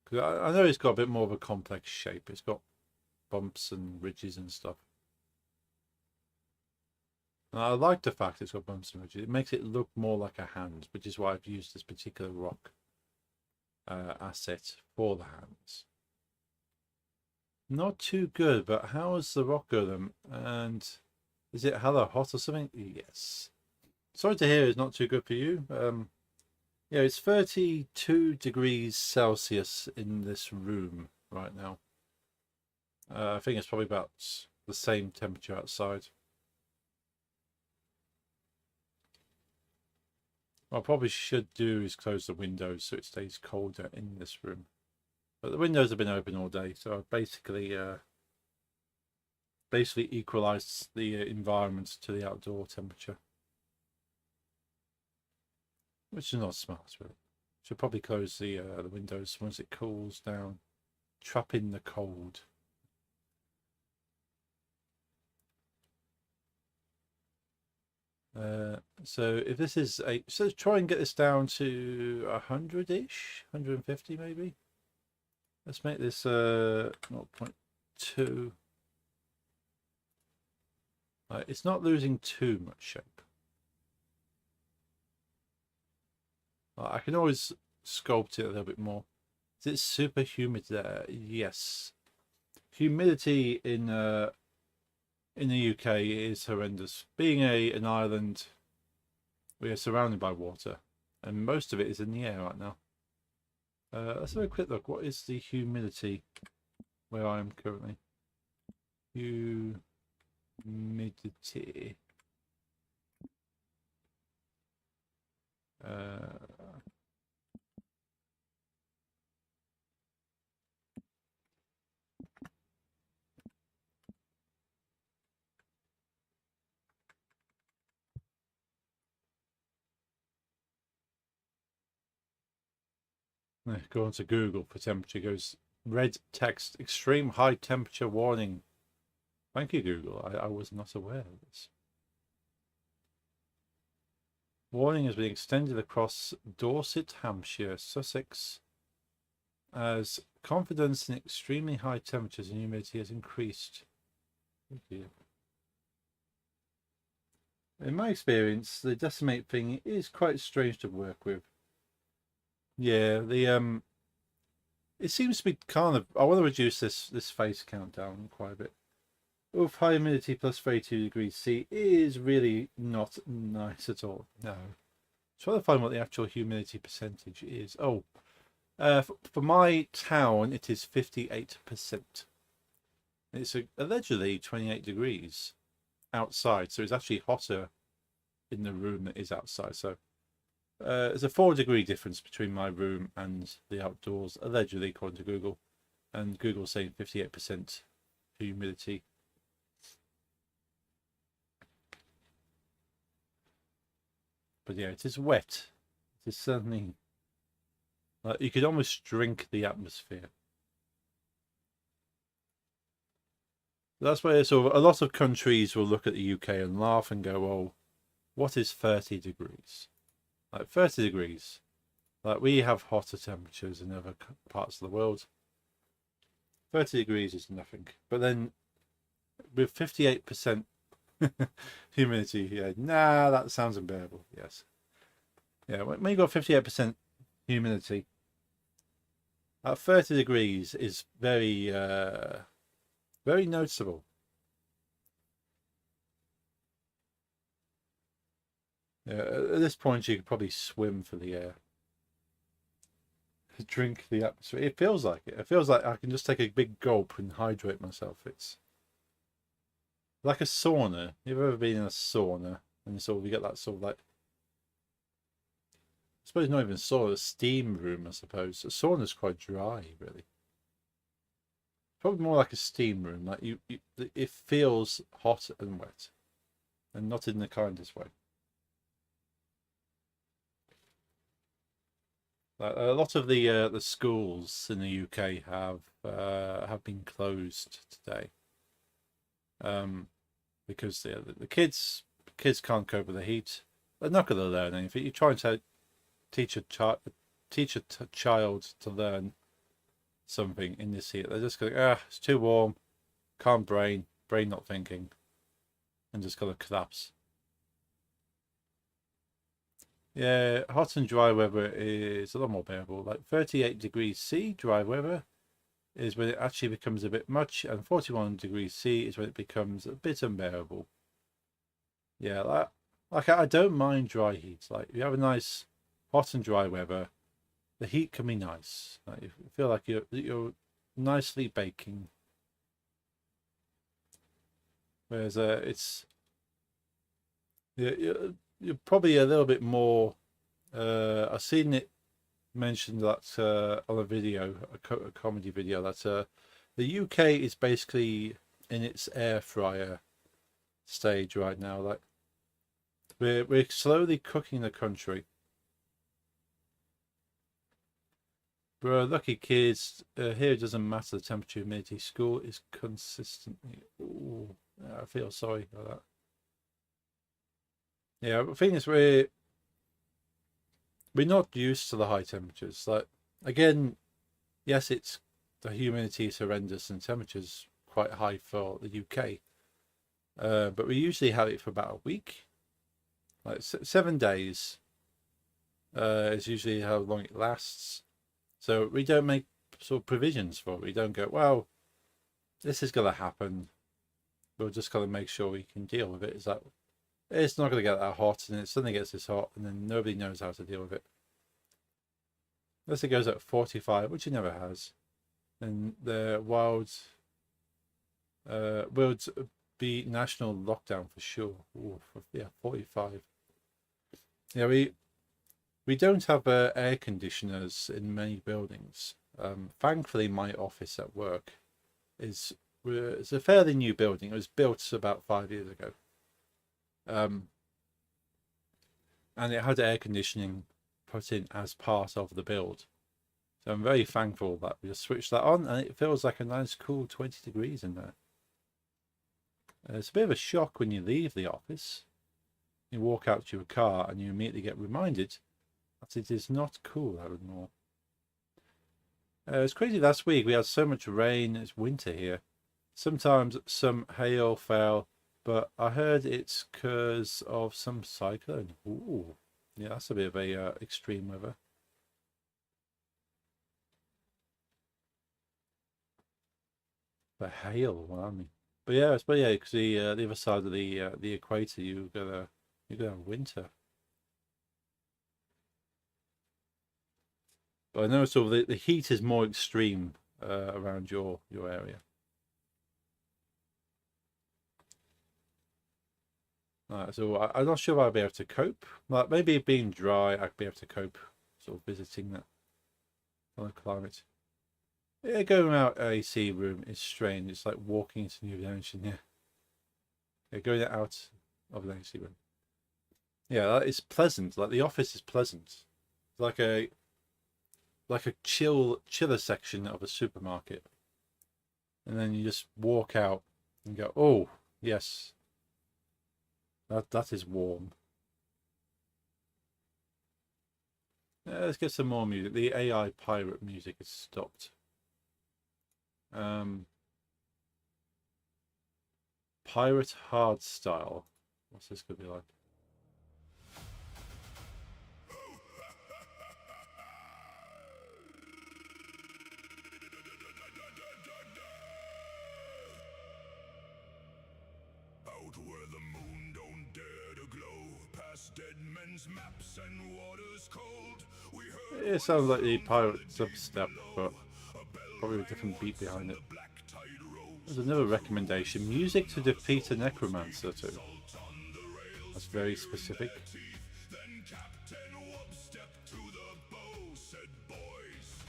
Because I know it's got a bit more of a complex shape. It's got bumps and ridges and stuff. And I like the fact it's got bumps and ridges. It makes it look more like a hand, which is why I've used this particular rock asset for the hands. Not too good, but how is the rock golem? And is it hella hot or something? Yes. Sorry to hear it's not too good for you. Yeah, it's 32 degrees Celsius in this room right now. I think it's probably about the same temperature outside. What I probably should do is close the windows so it stays colder in this room. But the windows have been open all day, so I've basically equalised the environment to the outdoor temperature. Which is not smart, really. Should probably close the windows once it cools down. Trap in the cold. So if this is so try and get this down to 100-ish, 150 maybe. Let's make this 0.2. It's not losing too much shape. I can always sculpt it a little bit more. Is it super humid there? Yes. Humidity in the UK is horrendous. Being an island, we are surrounded by water, and most of it is in the air right now. Let's have a quick look. What is the humidity where I am currently? Humidity. Go on to Google for temperature. Goes red text, extreme high temperature warning. Thank you, Google. I was not aware of this. Warning has been extended across Dorset, Hampshire, Sussex, as confidence in extremely high temperatures and humidity has increased. Thank you. In my experience, the decimate thing is quite strange to work with. Yeah, it seems to be kind of. I want to reduce this face count down quite a bit. Oof, high humidity plus 32 degrees C is really not nice at all. No. Try to find what the actual humidity percentage is. Oh, for my town, it is 58%. It's allegedly 28 degrees outside, so it's actually hotter in the room that is outside. So there's a 4-degree difference between my room and the outdoors, allegedly, according to Google. And Google's saying 58% humidity. But yeah, it is wet is certainly like you could almost drink the atmosphere. That's why sort of a lot of countries will look at the UK and laugh and go, "Oh, what is 30 degrees?" Like 30 degrees. Like we have hotter temperatures in other parts of the world. 30 degrees is nothing. But then with 58% humidity, yeah, nah, that sounds unbearable. Yes. Yeah, when you've got 58% humidity, at 30 degrees is very, very noticeable. Yeah, at this point, you could probably swim for the air. Drink the atmosphere. It feels like it. It feels like I can just take a big gulp and hydrate myself. It's like a sauna. You've ever been in a sauna and sort of you get that sort of like, I suppose not even a sauna, a steam room, I suppose. A sauna's quite dry, really. Probably more like a steam room. Like it feels hot and wet, and not in the kindest way. A lot of the schools in the UK have been closed today, because the kids can't cope with the heat. They're not going to learn anything. You're trying to teach a child to learn something in this heat. They're just going, it's too warm, can't brain not thinking, and just going to collapse. Yeah, hot and dry weather is a lot more bearable. Like 38 degrees C, dry weather, is when it actually becomes a bit much, and 41 degrees C is when it becomes a bit unbearable. Yeah, like I don't mind dry heat. Like if you have a nice hot and dry weather, the heat can be nice. Like you feel like you're nicely baking. Whereas it's you're probably a little bit more. I've seen it mentioned that on a video, a comedy video, that the UK is basically in its air fryer stage right now. Like we're slowly cooking the country. Bro, lucky kids. Here it doesn't matter the temperature, humidity. School is consistently. Ooh, I feel sorry about that. Yeah, the thing is we're not used to the high temperatures. Like again, yes, it's the humidity is horrendous and temperatures quite high for the UK. But we usually have it for about a week, like 7 days. Is usually how long it lasts. So we don't make sort of provisions for it. We don't go, well, this is going to happen. We're just going to make sure we can deal with it. Is that it's not going to get that hot, and it suddenly gets this hot, and then nobody knows how to deal with it. Unless it goes at 45, which it never has, then the world would be national lockdown for sure. Ooh, yeah, 45. Yeah, we don't have air conditioners in many buildings. Thankfully, my office at work it's a fairly new building. It was built about 5 years ago. And it had air conditioning put in as part of the build. So I'm very thankful that we just switched that on, and it feels like a nice cool 20 degrees in there. It's a bit of a shock when you leave the office. You walk out to your car and you immediately get reminded that it is not cool anymore. It's crazy, last week we had so much rain. It's winter here. Sometimes some hail fell, but I heard it's because of some cyclone. Ooh, yeah, that's a bit of a extreme weather. The hail, well, I mean, but yeah, because the other side of the equator, you got winter. But I know sort of the heat is more extreme around your area. So I'm not sure if I'll be able to cope. Like maybe being dry, I'd be able to cope, sort of visiting that kind of climate. Yeah, going out AC room is strange. It's like walking into New Dimension. Yeah, going out of an AC room. Yeah, it's pleasant. Like the office is pleasant. like a chiller section of a supermarket, and then you just walk out and go, oh yes, that is warm. Let's get some more music. The AI pirate music has stopped. Pirate hardstyle. What's this gonna be like? Out where the moon don't dare to glow, past dead men's maps and waters cold. We heard It sounds like the pirate dubstep, but probably a different beat behind it. black tide rose. There's another recommendation. Music to defeat a necromancer too. That's very specific. Then Captain Whoop stepped to the bow, said boys.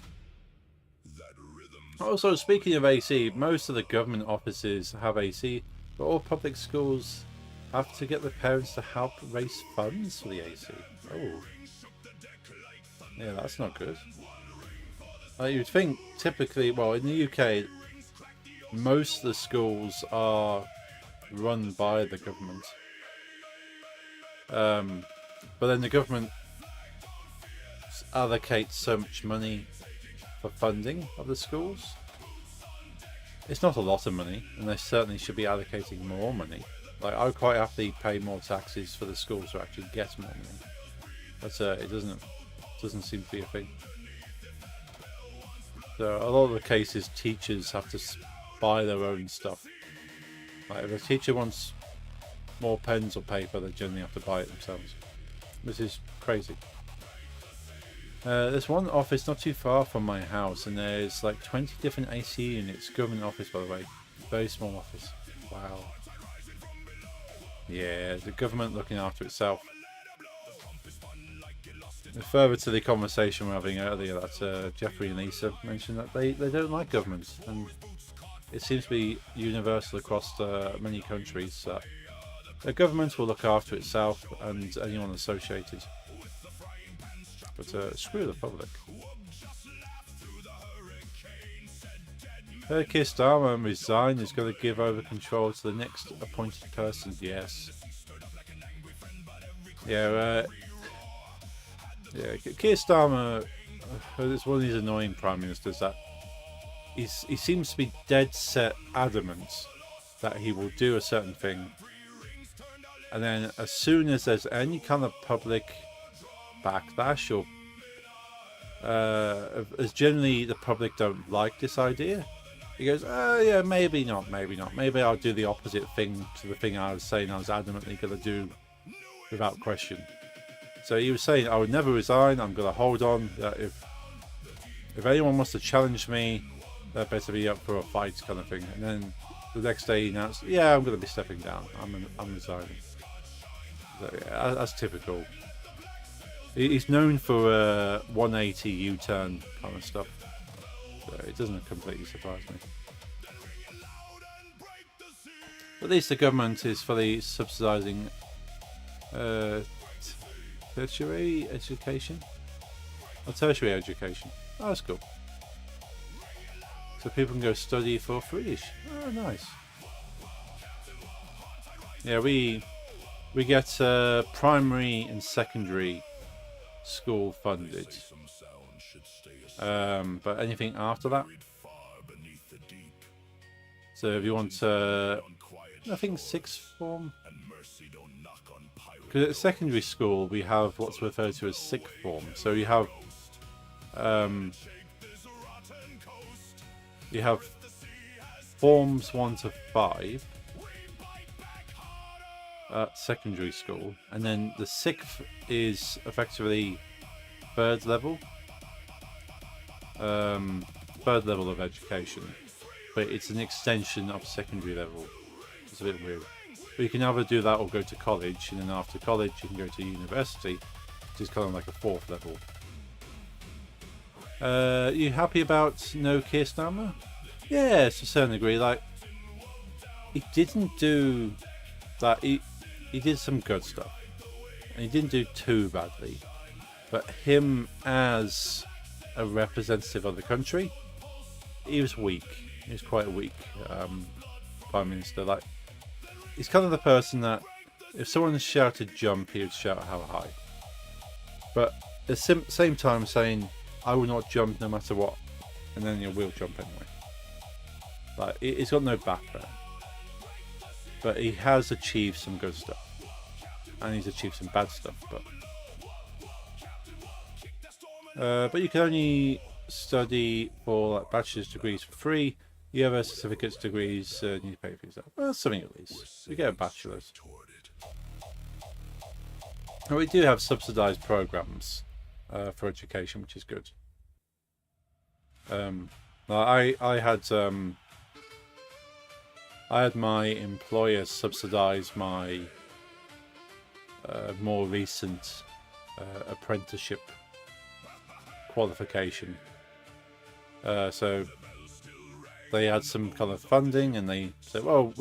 That rhythm's Also, speaking of AC, most of the government offices have AC, but all public schools have to get the parents to help raise funds for the AC. Oh. Yeah, that's not good. You'd think typically, well, in the UK, most of the schools are run by the government. But then the government allocates so much money for funding of the schools. It's not a lot of money, and they certainly should be allocating more money. Like, I would quite happily pay more taxes for the schools to actually get more money. But it doesn't seem to be a thing. So a lot of the cases, teachers have to buy their own stuff. Like, if a teacher wants more pens or paper, they generally have to buy it themselves. This is crazy. There's one office not too far from my house, and there's like 20 different AC units. Government office, by the way. Very small office. Wow. Yeah, the government looking after itself. Further to the conversation we're having earlier, that Jeffrey and Lisa mentioned that they don't like government, and it seems to be universal across many countries that the government will look after itself and anyone associated. But screw the public. Keir Starmer resigned. Is going to give over control to the next appointed person. Yes. Yeah. Keir Starmer is one of these annoying prime ministers that he seems to be dead set adamant that he will do a certain thing, and then as soon as there's any kind of public backlash, or as generally the public don't like this idea, he goes, oh yeah, maybe not, maybe I'll do the opposite thing to the thing I was saying I was adamantly going to do without question. So he was saying, I would never resign, I'm going to hold on, that if anyone wants to challenge me, they'd better be up for a fight, kind of thing. And then the next day he announced, yeah, I'm going to be stepping down, I'm resigning. So, yeah, that's typical. He's known for 180 U-turn kind of stuff. So it doesn't completely surprise me. At least the government is fully subsidising tertiary education? Or tertiary education. Oh, that's cool. So people can go study for free. Oh, nice. Yeah, we get primary and secondary school funded, but anything after that, so if you want I think sixth form, because at secondary school we have what's referred to as sixth form, so you have forms 1 to 5 at secondary school, and then the sixth is effectively third level of education, but it's an extension of secondary level. It's a bit weird, but you can either do that or go to college, and then after college you can go to university, which is kind of like a fourth level. You happy about no Keir Starmer? Yeah, to a certain degree. Like, he didn't do that. He did some good stuff, and he didn't do too badly. but him as a representative of the country, he was weak. He was quite a weak prime minister. Like, he's kind of the person that if someone shouted jump, he would shout how high. But at the same time saying, I will not jump no matter what, and then you will jump anyway. Like, he's got no background. But he has achieved some good stuff. And he's achieved some bad stuff, but you can only study for like bachelor's degrees for free. You have a certificates degrees, you need to pay for yourself. Well, something at least. You get a bachelor's. And we do have subsidised programs for education, which is good. I had my employer subsidise my more recent apprenticeship qualification. So they had some kind of funding, and they said, well,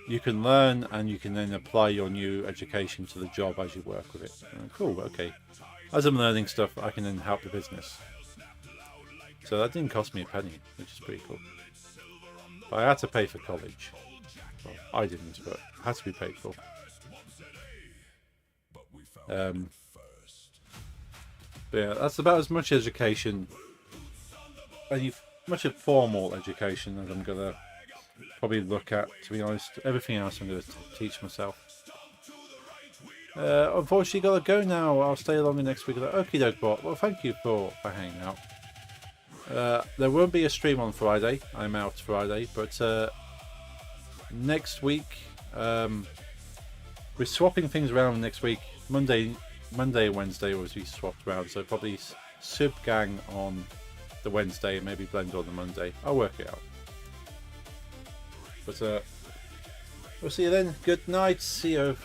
you can learn and you can then apply your new education to the job as you work with it. Cool, okay. As I'm learning stuff, I can then help the business. So that didn't cost me a penny, which is pretty cool. But I had to pay for college. Well, I didn't, but it had to be paid for. But yeah, that's about as much education, much of formal education as I'm gonna probably look at. To be honest, everything else I'm gonna teach myself. Unfortunately, gotta go now. I'll stay longer next week. Okie doke, bot. Well, thank you for hanging out. There won't be a stream on Friday. I'm out Friday, but next week we're swapping things around next week. Monday and Wednesday will be swapped around, so probably Sub Gang on the Wednesday, maybe Blend on the Monday. I'll work it out. But we'll see you then. Good night. See you.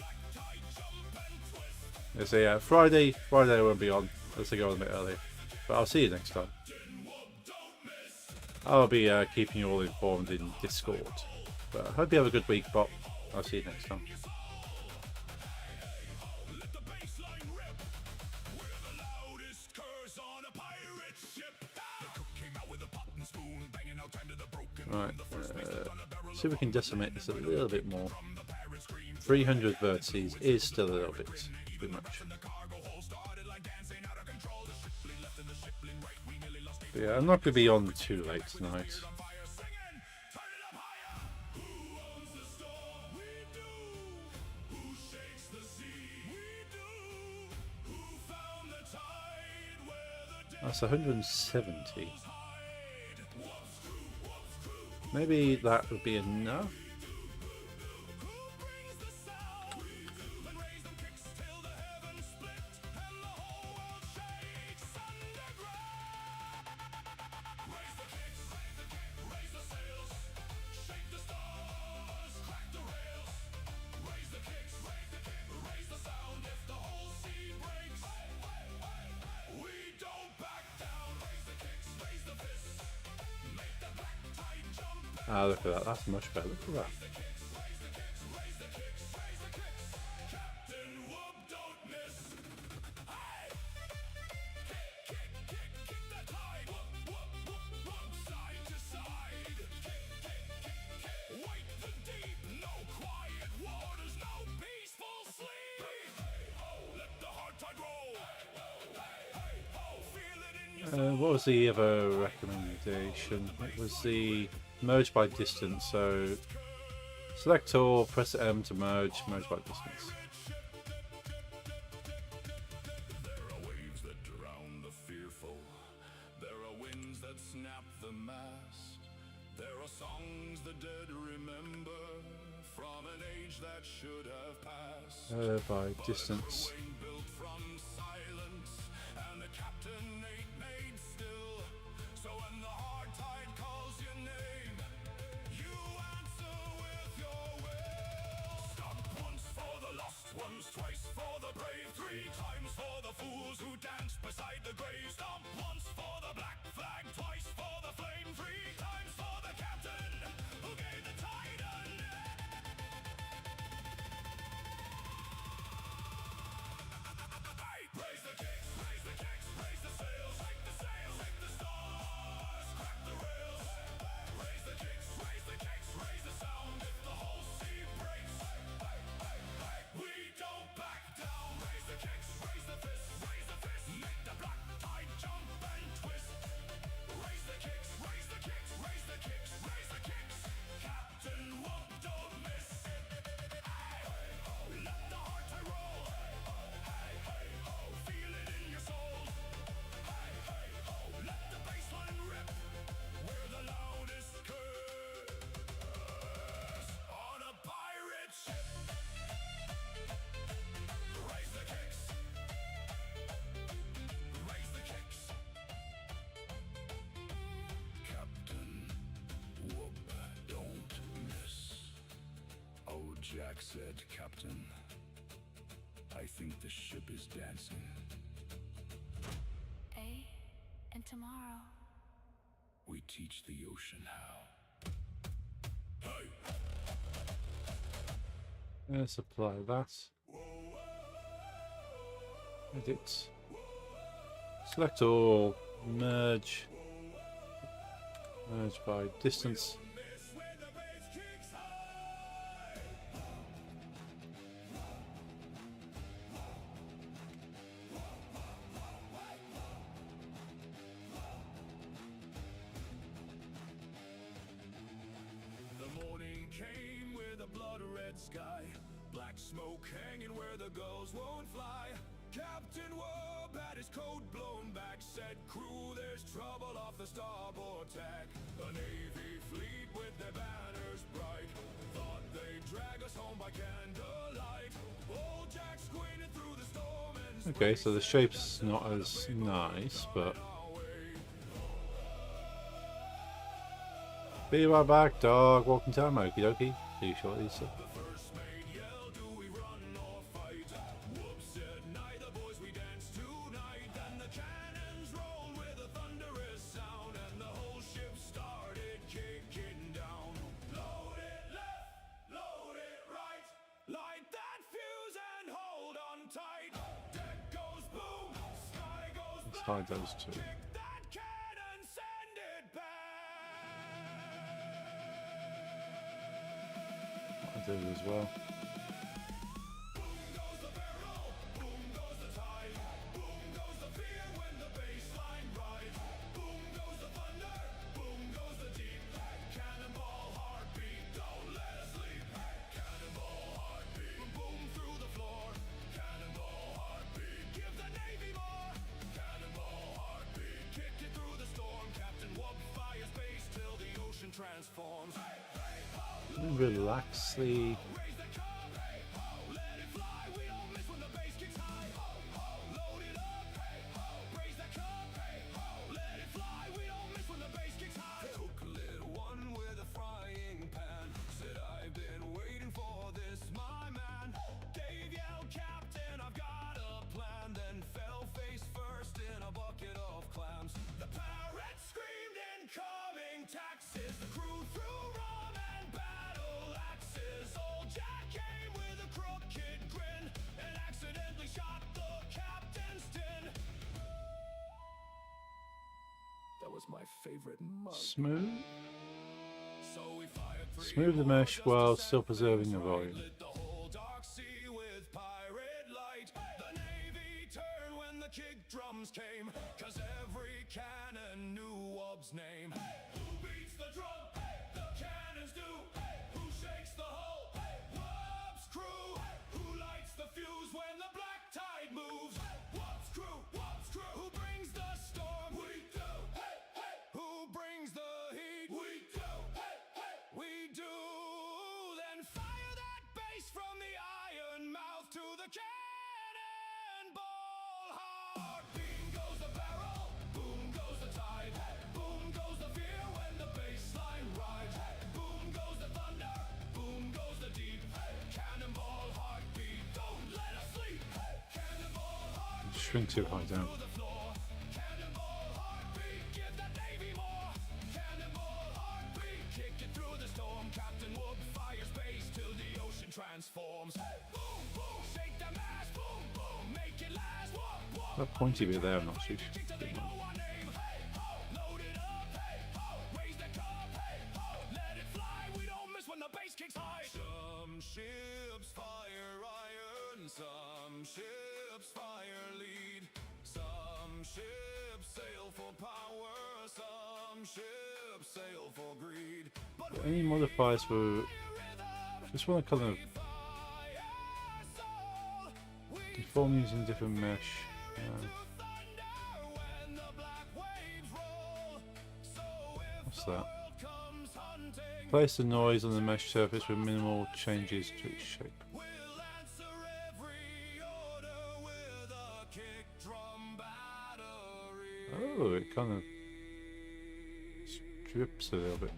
So yeah, Friday I won't be on. Let's go on a bit earlier. But I'll see you next time. I'll be keeping you all informed in Discord. But I hope you have a good week, Bob. I'll see you next time. Right, see if we can decimate this a little bit more. 300 vertices is still a little bit too much. But yeah, I'm not going to be on too late tonight. That's 170. Maybe that would be enough. Ah, look at that. That's much better. Look at that. What was the other recommendation? It was the merge by distance. So select all, press M to merge by distance. There are waves that drown the fearful. There are winds that snap the mast. There are songs the dead remember from an age that should have passed. By distance. Built from silence, and the captain ain't made still. So when the hard tide calls your name, you answer with your will. Stomp once for the lost ones, twice for the brave, 3 times for the fools who dance beside the grave. Stomp once for the black flag, twice for the flame, 3 times for the captain who gave the tide a name. Black said, Captain, I think the ship is dancing. Eh? And tomorrow? We teach the ocean how. Hey! Let's apply that. Edit. Select all. Merge. Merge by distance. Miss when the bass kicks high! The morning came with a blood-red sky, black smoke hanging where the gulls won't fly. Captain Wub had his coat blown back, said, crew, there's trouble off the starboard tack. A navy fleet with their banners bright, thought they'd drag us home by candlelight. Old Jack squinted through the storm and Okay, so the shape's not as nice, but be right back, dog. Walking time, okie dokie. See you shortly, sir. first mate yelled, do we run or fight? Whoop said, neither, boys, we dance tonight. Then the cannons rolled with a thunderous sound, and the whole ship started kicking down. Load it left, load it right, light that fuse and hold on tight. Deck goes boom, sky goes Let's black. hide those two. Kick that cannon, send it back. I did it as well. Boom goes the barrel, boom goes the tide, boom goes the fear when the baseline rides. Boom goes the thunder, boom goes the deep. Cannonball heartbeat, don't let us sleep. Cannonball heartbeat, boom through the floor. Cannonball heartbeat, give the Navy more. Cannonball heartbeat, kick it through the storm. Captain Wub fires base till the ocean transforms. Relax the. Raise the cup, hey ho, let it fly. We don't miss when the bass kicks high. Ho ho, load it up, hey ho, raise the cup, hey ho, let it fly. We don't miss when the bass kicks high. Took a little one with a frying pan, said I've been waiting for this, my man. Dave yelled, Captain, I've got a plan. Then fell face first in a bucket of clams. The parrot screamed incoming taxes. The crew threw rum and battle axes. Old Jack came with a crooked grin and accidentally shot the captain's tin. That was my favorite mug. Smooth. So we fired three Smooth the more mesh just while to set still preserving the things right. volume. Lit the whole dark sea with pirate light. The Navy turned when the kick drums came, 'cause every cannon knew Wub's name. Who beats the drum? The cannons do. Who shakes the hull? Wub's crew. Who lights the fuse when the black tide moves? Wub's crew. Wub's crew. Who brings the storm? We do. Hey, hey. Who brings the heat? We do. Hey, hey. We do. Then fire that bass from the iron mouth to the cannonball heart. Beam goes the barrel, boom goes the tide, boom goes the fear when the baseline rides. Boom goes the thunder, boom goes the deep. Cannonball heartbeat, don't let us sleep. Cannonball heartbeat. Shrink too high down. To the floor. Cannonball heartbeat, give the Navy more. Cannonball heartbeat, kick it through the storm. Captain Wub fires base till the ocean transforms. Boom, boom, shake the mast. Boom, boom, make it last. Wub, wub. That pointy bit there, I'm not too Kick till they know our name. Hey, ho, load it up. Hey, ho, raise the cup. Hey, ho, let it fly. We don't miss when the bass kicks high. Some ships fire iron, some ships fire lead. Some ships sail for power, some ships sail for greed. But Any modifiers for. Just want to kind of deform using different mesh. What's that? Place the noise on the mesh surface with minimal changes to its shape. Oh, it kind of strips a little bit.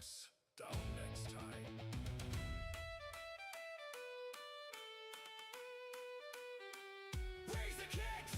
Thanks. Down next time. Raise the kicks!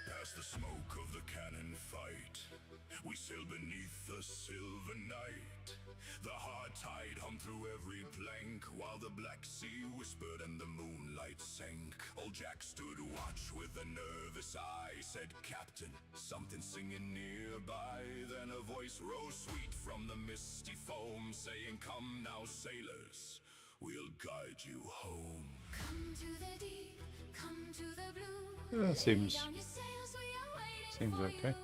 Past the smoke of the cannon fight, we sail beneath the silver night. The hard tide hummed through every plank, while the black sea whispered and the moonlight sank. Old Jack stood watch with a nervous eye, said, "Captain, something singing nearby." Then a voice rose sweet from the misty foam, saying, "Come now, sailors, we'll guide you home." Come to the deep, come to the blue. Yeah, that seems- Lay down your sails, we are waiting seems for okay. you.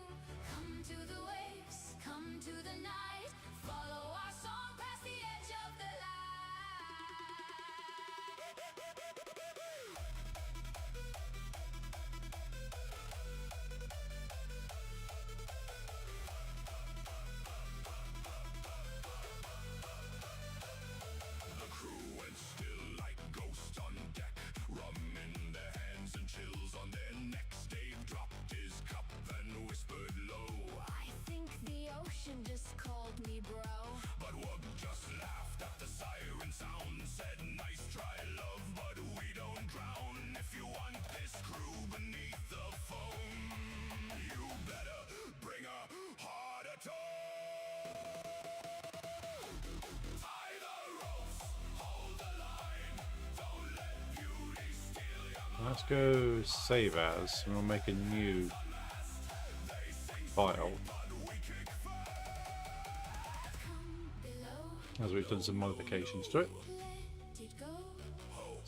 Come to the waves, come to the night. Follow our song past the edge of the The crew went still like ghosts on deck, rum in their hands and chills on their necks. Dave dropped his cup and whispered low, I think the ocean just called me bro. but Wub just laughed at the siren sound, said, "Nice try, love, but we don't drown. If you want this crew beneath the foam, you better bring a harder tone. Tie the ropes, hold the line, don't let beauty steal your mind." Let's go save as, and we'll make a new file, Come below, as we've done some modifications to it. let it go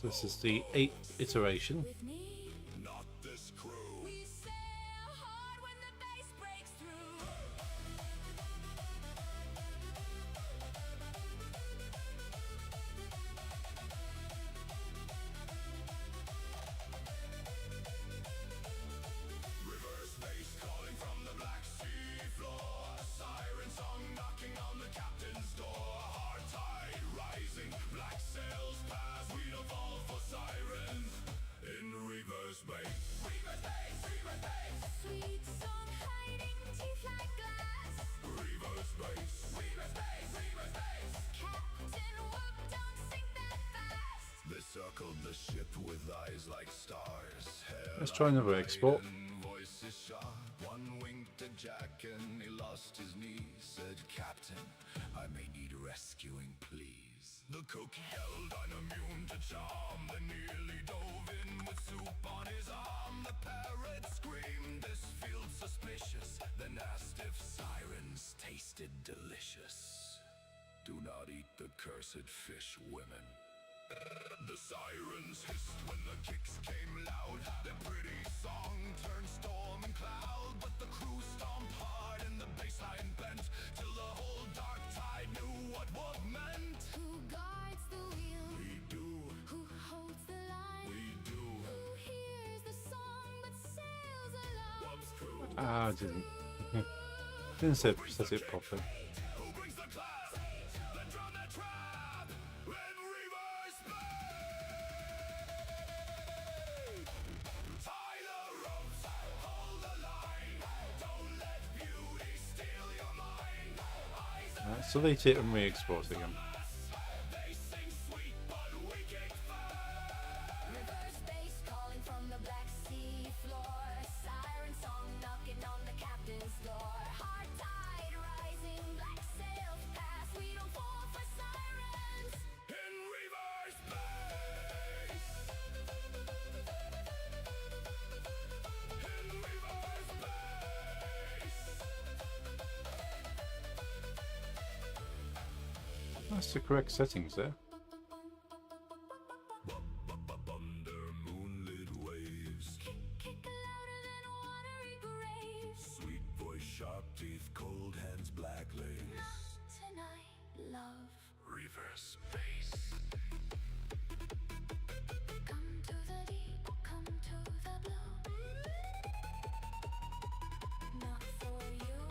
So this is the 8th iteration. with me. Not this crew. We sail hard when the bass breaks through. Reverse bass calling from the Black Sea floor. A siren song knocking on the captain's door. Hard tide rising, black sails pass. We don't fall for sirens in reverse bass. Reverse bass, reverse bass, Sweet song hiding teeth like glass. reverse bass, reverse bass, reverse bass. Captain Whoop, don't sink that fast. They circled the ship with eyes like stars. Let's try another export. Voice is sharp. One winked at Jack and he lost his knees. Said, "Captain, I may need rescuing, please." The cook yelled, "I'm immune to charm." Then nearly dove in with soup on his arm. The parrot screamed, "This feels suspicious." Then asked if sirens tasted delicious. "Do not eat the cursed fish, women." The sirens hissed when the kicks came loud. Their pretty song turned storm and cloud. But the crew stomped hard and the bassline bent, till the whole dark tide knew what Wub meant. Who guards the wheel? We do, Who holds the line? we do. Who hears the song but sails alone? Wub's crew. Ah, I didn't. Didn't set it properly. Who brings the clap? Then drown that trap in reverse bass. Tie the ropes, hold the line. Don't let beauty steal your mind. Eyes Select it and re-export again. they sing sweet, but we kick fast. Reverse bass calling from the Black Sea floor. Siren song knocking on the captain's door. Hard tide rising, black sails pass. We don't fall for sirens. In reverse bass. In reverse bass. That's the correct settings there. Under moonlit waves. Kick louder than reverse bass. Come to the deep, come to the blue. Not for you.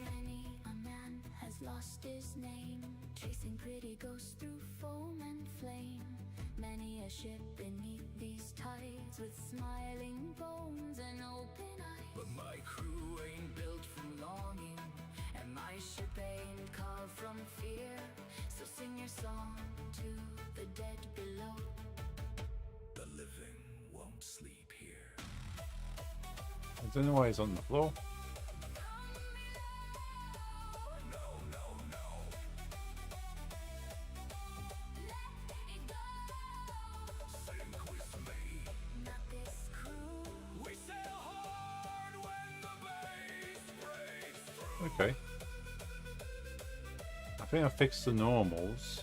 Many a man has lost his name, chasing pretty ghosts through foam and flame. Many a ship beneath these tides, with smiling bones and open eyes. But my crew ain't built from longing, And my ship ain't carved from fear. So sing your song to the dead below. the living won't sleep here. I don't know why he's on the floor. No, no, no. Let it go. Sink with me. Not this crew. We sail hard when the bass breaks through. Okay. I think I fixed the normals.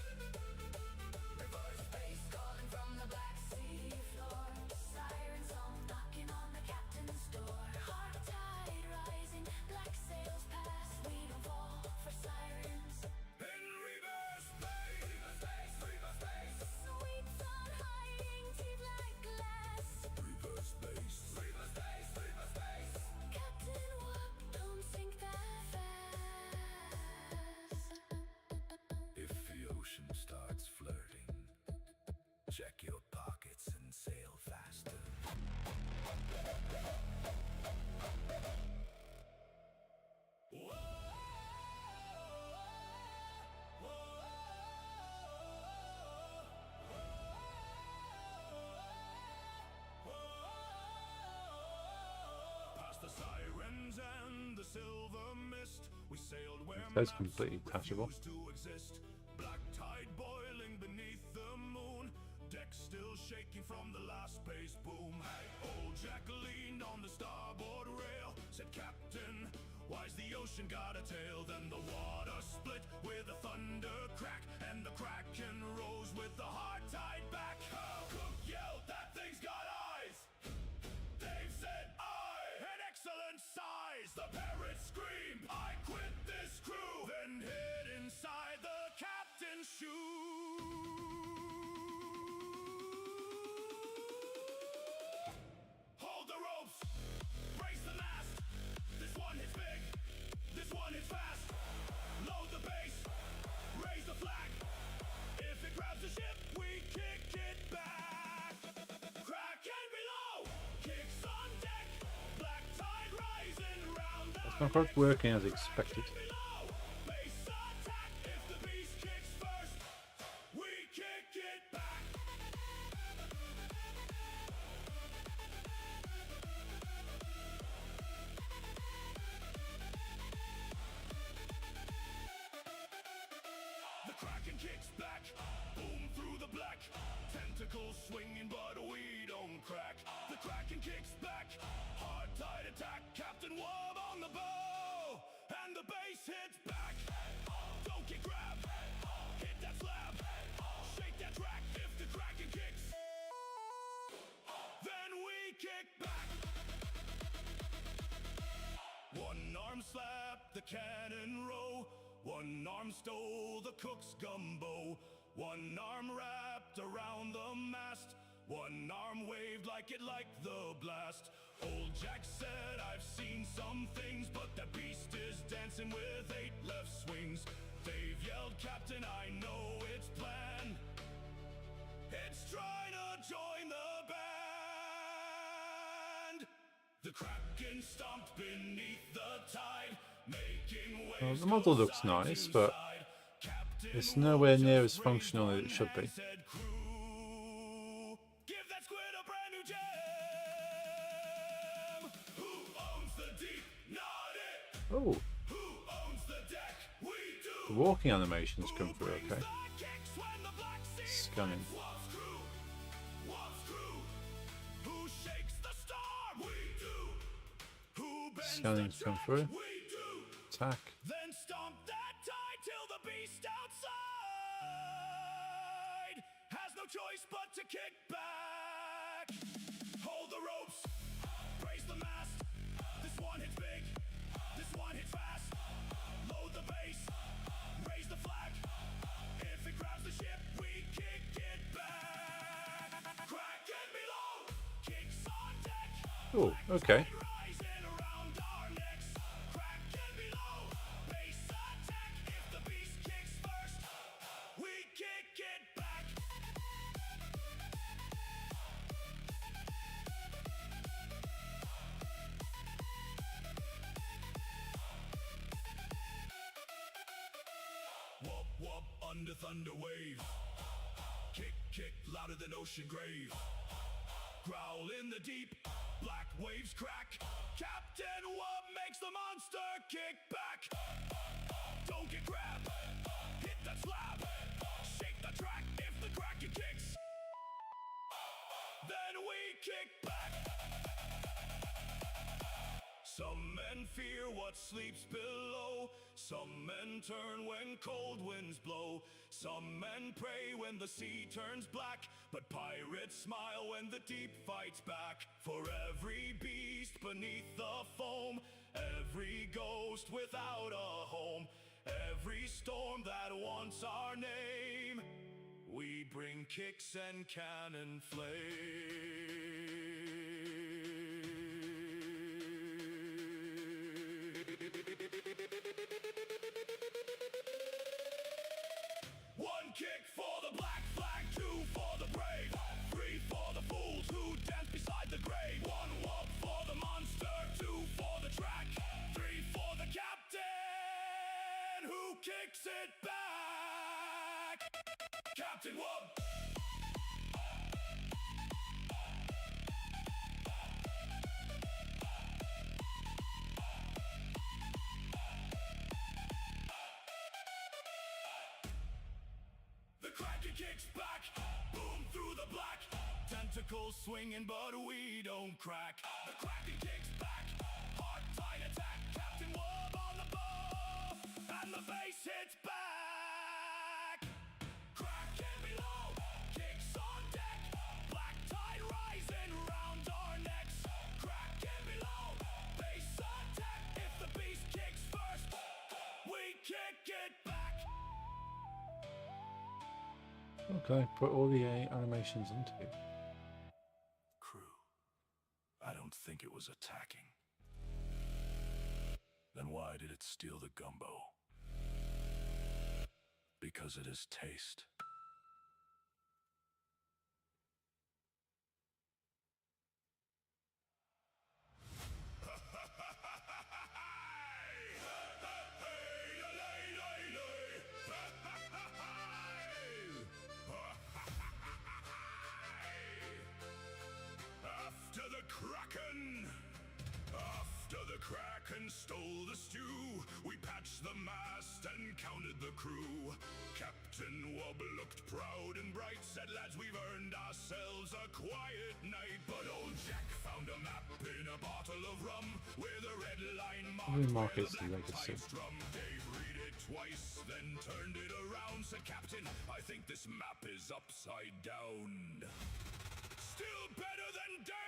Space calling from the Black Sea floor. Siren song knocking on the captain's door. Hard tide rising, black sails pass. We don't fall for sirens. In reverse bass. Reverse bass. Sweet song hiding teeth like glass. Reverse bass. Reverse bass. Reverse bass. Captain, whoop, don't sink that fast. If the ocean starts flirting, check your pockets and sail faster. Past the sirens and the silver mist, we sailed where That's maps completely touchable. refused to exist. Black tide boiling beneath the moon, deck still shaking from the last space boom. Old Jack leaned on the starboard rail, said, Captain, why's the ocean got a tail? Then the water split with a thunder crack, and the kraken rose with the hard tide back. Cook yelled, that thing's got eyes. Dave said, an excellent size. The parrot screamed, I quit this crew. Then hid inside the captain's shoe. Hold the ropes, brace the mast. This one hits big, this one hits fast. Load the base, raise the flag. If it grabs the ship, we kick it back. Kraken below, kicks on deck. Black tide rising round the It's not quite working as expected. below. Base attack. If the beast kicks first, we kick it back. The Kraken kicks back, boom through the black. Tentacles swinging, but we don't crack. The Kraken kicks back, hard tide attack. Captain Wub on the bow, and the base hits back. Don't get grabbed, hit that slab, shake that track. If the Kraken kicks, then we kick back. One arm slapped the cannon row, one arm stole the cook's gumbo, one arm wrapped around the mast, one arm waved like it liked the blast. Old Jack said, I've seen some things, but that beast is dancing with 8 left swings. Dave yelled, Captain, I know its plan. It's trying to join the band. The Kraken stomped beneath the tide, making waves. The model go looks side nice, to but side. Captain it's nowhere near Wub as just functional as waved it should one be. hand, said, "Crew, give that squid a brand new jam. Who owns the deep? Not it. Oh, Who owns the deck? We the do. walking animations come through Brings okay. the kicks when the black sea Scanning. splits. Wub's crew, Wub's crew. Who shakes the storm? We do. Who bends Scanning's the come track? through. We do. Attack. Then stomp that tide till the beast outside has no choice but to kick back. Hold the ropes, raise the mast. This one hits big, this Oh, okay. Rising around our necks, cracking below. Base attack if the beast kicks first. We kick it back. Whoop whoop under thunder wave. Kick kick louder than ocean grave. Growl in the deep, black waves crack. Captain Wub makes the monster kick back. Don't get grabbed, hit that slab. Shake the track if the Kraken kicks. Then we kick back. Some men fear what sleeps below. Some men turn when cold winds blow. Some men pray when the sea turns black. But pirates smile when the deep fights back. For every beast beneath the foam, every ghost without a home, every storm that wants our name, we bring kicks and cannon One kick for the black flag, two for the brave, three for the fools who dance beside the grave. One whoop for the monster, two for the track, three for the captain who kicks it back. Captain Wub. The Kraken kicks back, boom through the black. Tentacles swinging, but we don't crack. The Kraken kicks back, hard tight attack. Captain Wub on the bow, and the base hits back. Kraken below, kicks on deck. Black tide rising round our necks. Kraken below, base attack. If the beast kicks first, we kick it back. Okay, put all the animations into it. Crew, I don't think it was attacking. Then why did it steal the gumbo? Because it is taste. After the Kraken! After the Kraken stole the stew, we patched the mast and counted the crew. Captain Wub looked proud and bright, said, lads, we've earned ourselves a quiet night. But old Jack found a map in a bottle of rum with a red line marked where the black pipes drum. Dave read it twice, then turned it around, said, Captain, I think this map is upside down. Still better than Dave!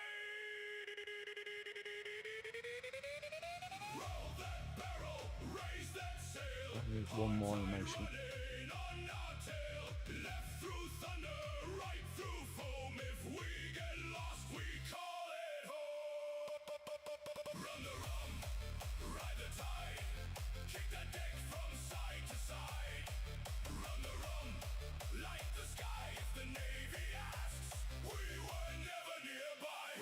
Roll that barrel, raise that sail. There's one more animation. Running on our tail, left through thunder, right through foam. If we get lost, we call it home. Run the rum, ride the tide, kick the deck from side to side. Run the rum, light the sky if the Navy asks. We were never nearby.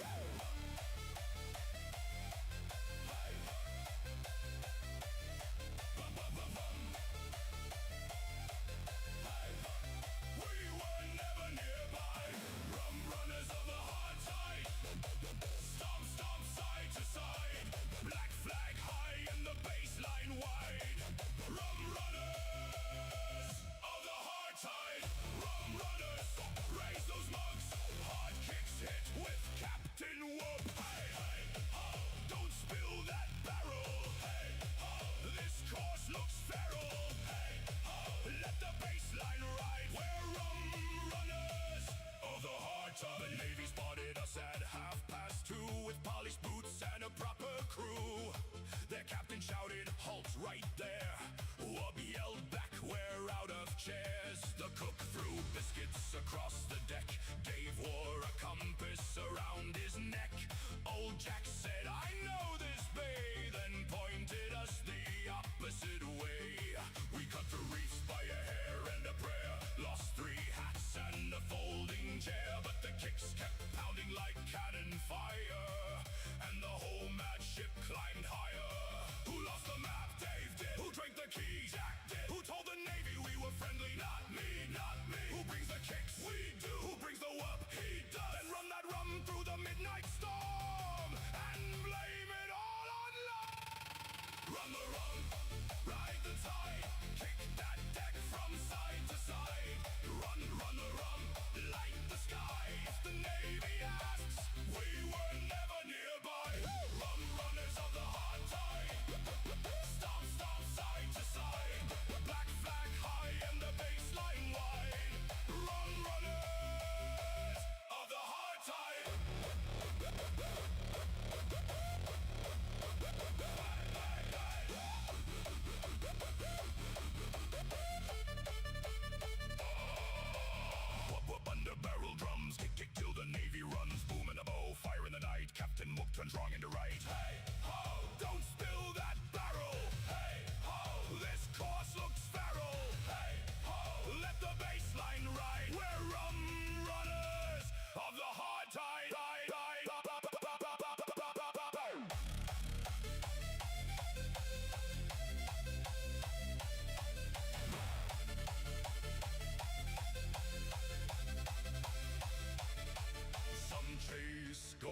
We were never nearby. Rum runners of the hard tide. Stomp, stomp, side to side. Black flag high and the baseline wide. Rum runners of the hard tide. Rum runners, raise those mugs. Hard kicks hit with Captain Wub. Hey, hey, ho, don't spill that barrel. Hey, ho, this course looks feral. Hey, ho, let the baseline ride. We're rum runners of the hard tide. The Navy spotted us at 2:30 with polished boots and a proper crew. Their captain shouted, halt right there. Wub yelled back, we're out of chairs. The cook threw biscuits across the deck. Dave wore a compass around his neck. Old Jack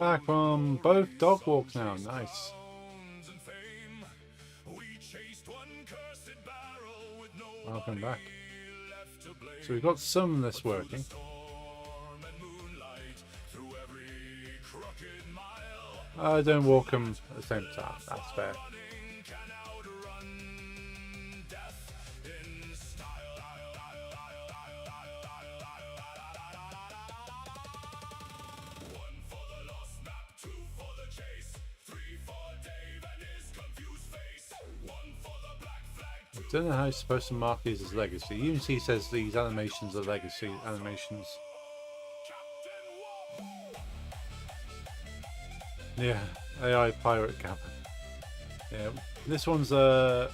Back from both dog walks now. Nice. Welcome back. So we've got some that's working. I don't walk them at the same time. That's fair. I don't know how you're supposed to mark these as legacy. Unity says these animations are legacy animations. Yeah, AI pirate cap. Yeah, this one's a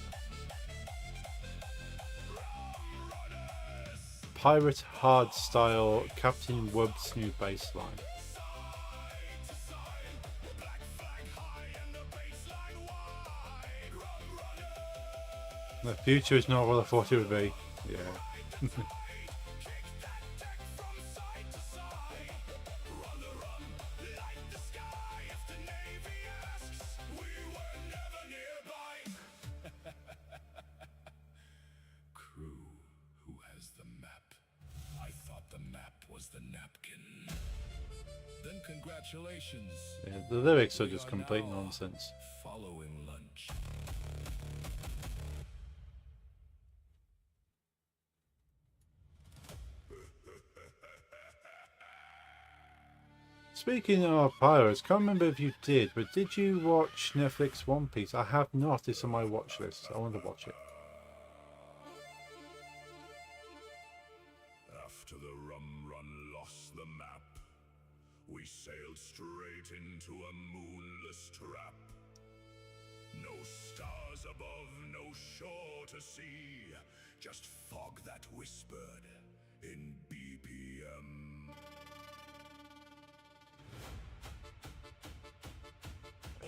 pirate hard style Captain Wobb's new baseline. The future is not what I thought it would be. Yeah. Crew, who has the map? I thought the map was the napkin. Then congratulations. Yeah, the lyrics are just complete nonsense. Following lunch. Speaking of pirates, can't remember if you did, but did you watch Netflix One Piece? I have not. It's on my watch list. I want to watch it. After the rum run lost the map, we sailed straight into a moonless trap. No stars above, no shore to see, just fog that whispered in BPM.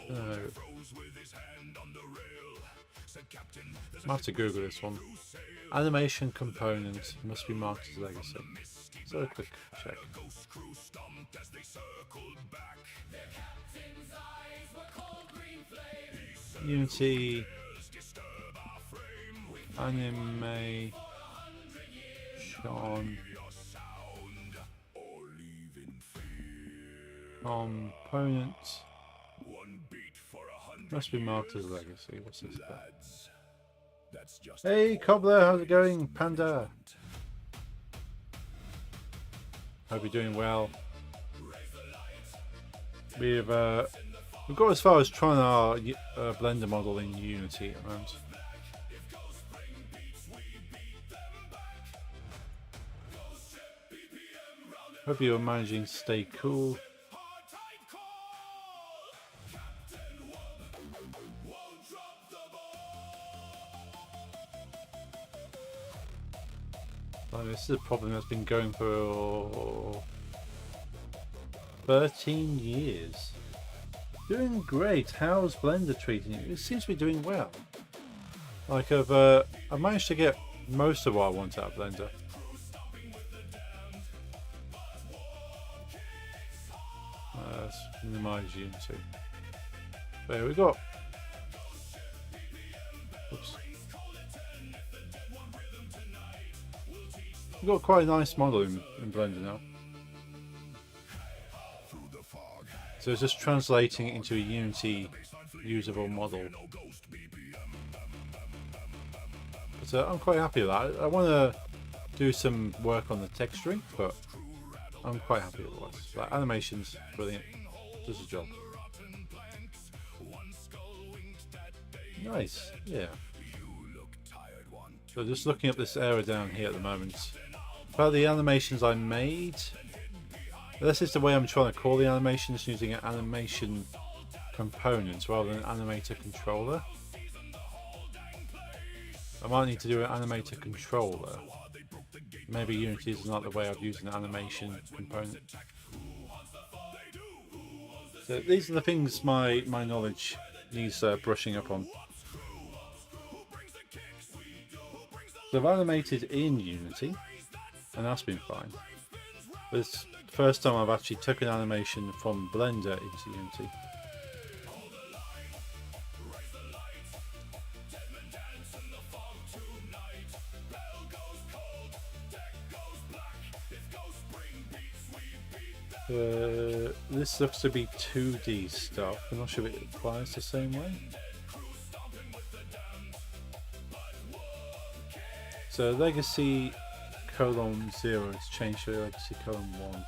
Froze with his hand on the rail. Said Captain, there's I have to Google this one. Animation component must be marked as legacy. So a quick check. ghost crew stomped as they circled back. Unity animation component One beat for 100 must be marked as legacy. What's this about? lads. That's just Hey Cobbler, how's it going? Panda. Hope you're doing well. We've got as far as trying our Blender model in Unity at the moment. Hope you're managing to stay cool. This is a problem that's been going for 13 years. Doing great. How's Blender treating you? It seems to be doing well. Like I've managed to get most of what I want out of Blender. Let's minimize Unity. There we go. Oops. We've got quite a nice model in Blender now. So it's just translating it into a Unity usable model. So I'm quite happy with that. I want to do some work on the texturing, but I'm quite happy with what. Like animation's brilliant. Does the job. Nice, yeah. So just looking at this area down here at the moment. About the animations I made. This is the way I'm trying to call the animations, using an animation component rather than an animator controller. I might need to do an animator controller. Maybe Unity is not the way of using an animation component. So these are the things my knowledge needs brushing up on. So I've animated in Unity, and that's been fine. But first time I've actually took an animation from Blender into Unity. This looks to be 2D stuff. I'm not sure if it applies the same way. So Legacy colon 0 has changed to Legacy colon 1.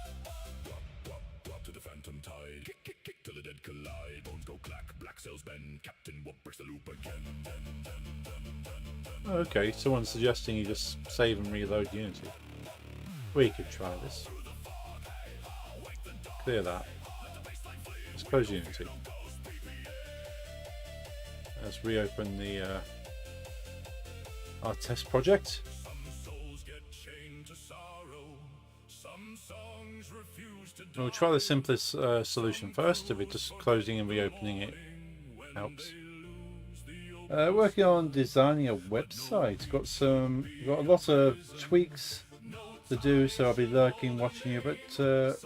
To the phantom tide, kick till the dead collide. Bones go clack, black sails bend. Captain Whoop breaks the loop again. Okay, someone's suggesting you just save and reload Unity. We could try this. Clear that. Let's close Unity. Let's reopen the our test project. We'll try the simplest solution first. If it just closing and reopening it helps. Working on designing a website. Got a lot of tweaks to do, so I'll be lurking, watching you, but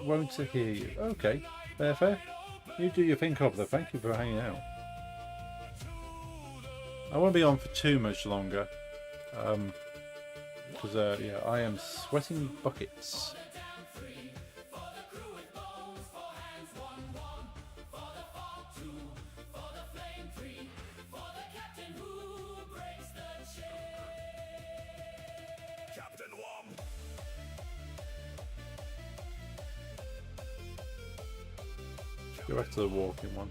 won't hear you. Okay, fair. You do your thing, Cobbler. Thank you for hanging out. I won't be on for too much longer, because yeah, I am sweating buckets. Go back to the walking one.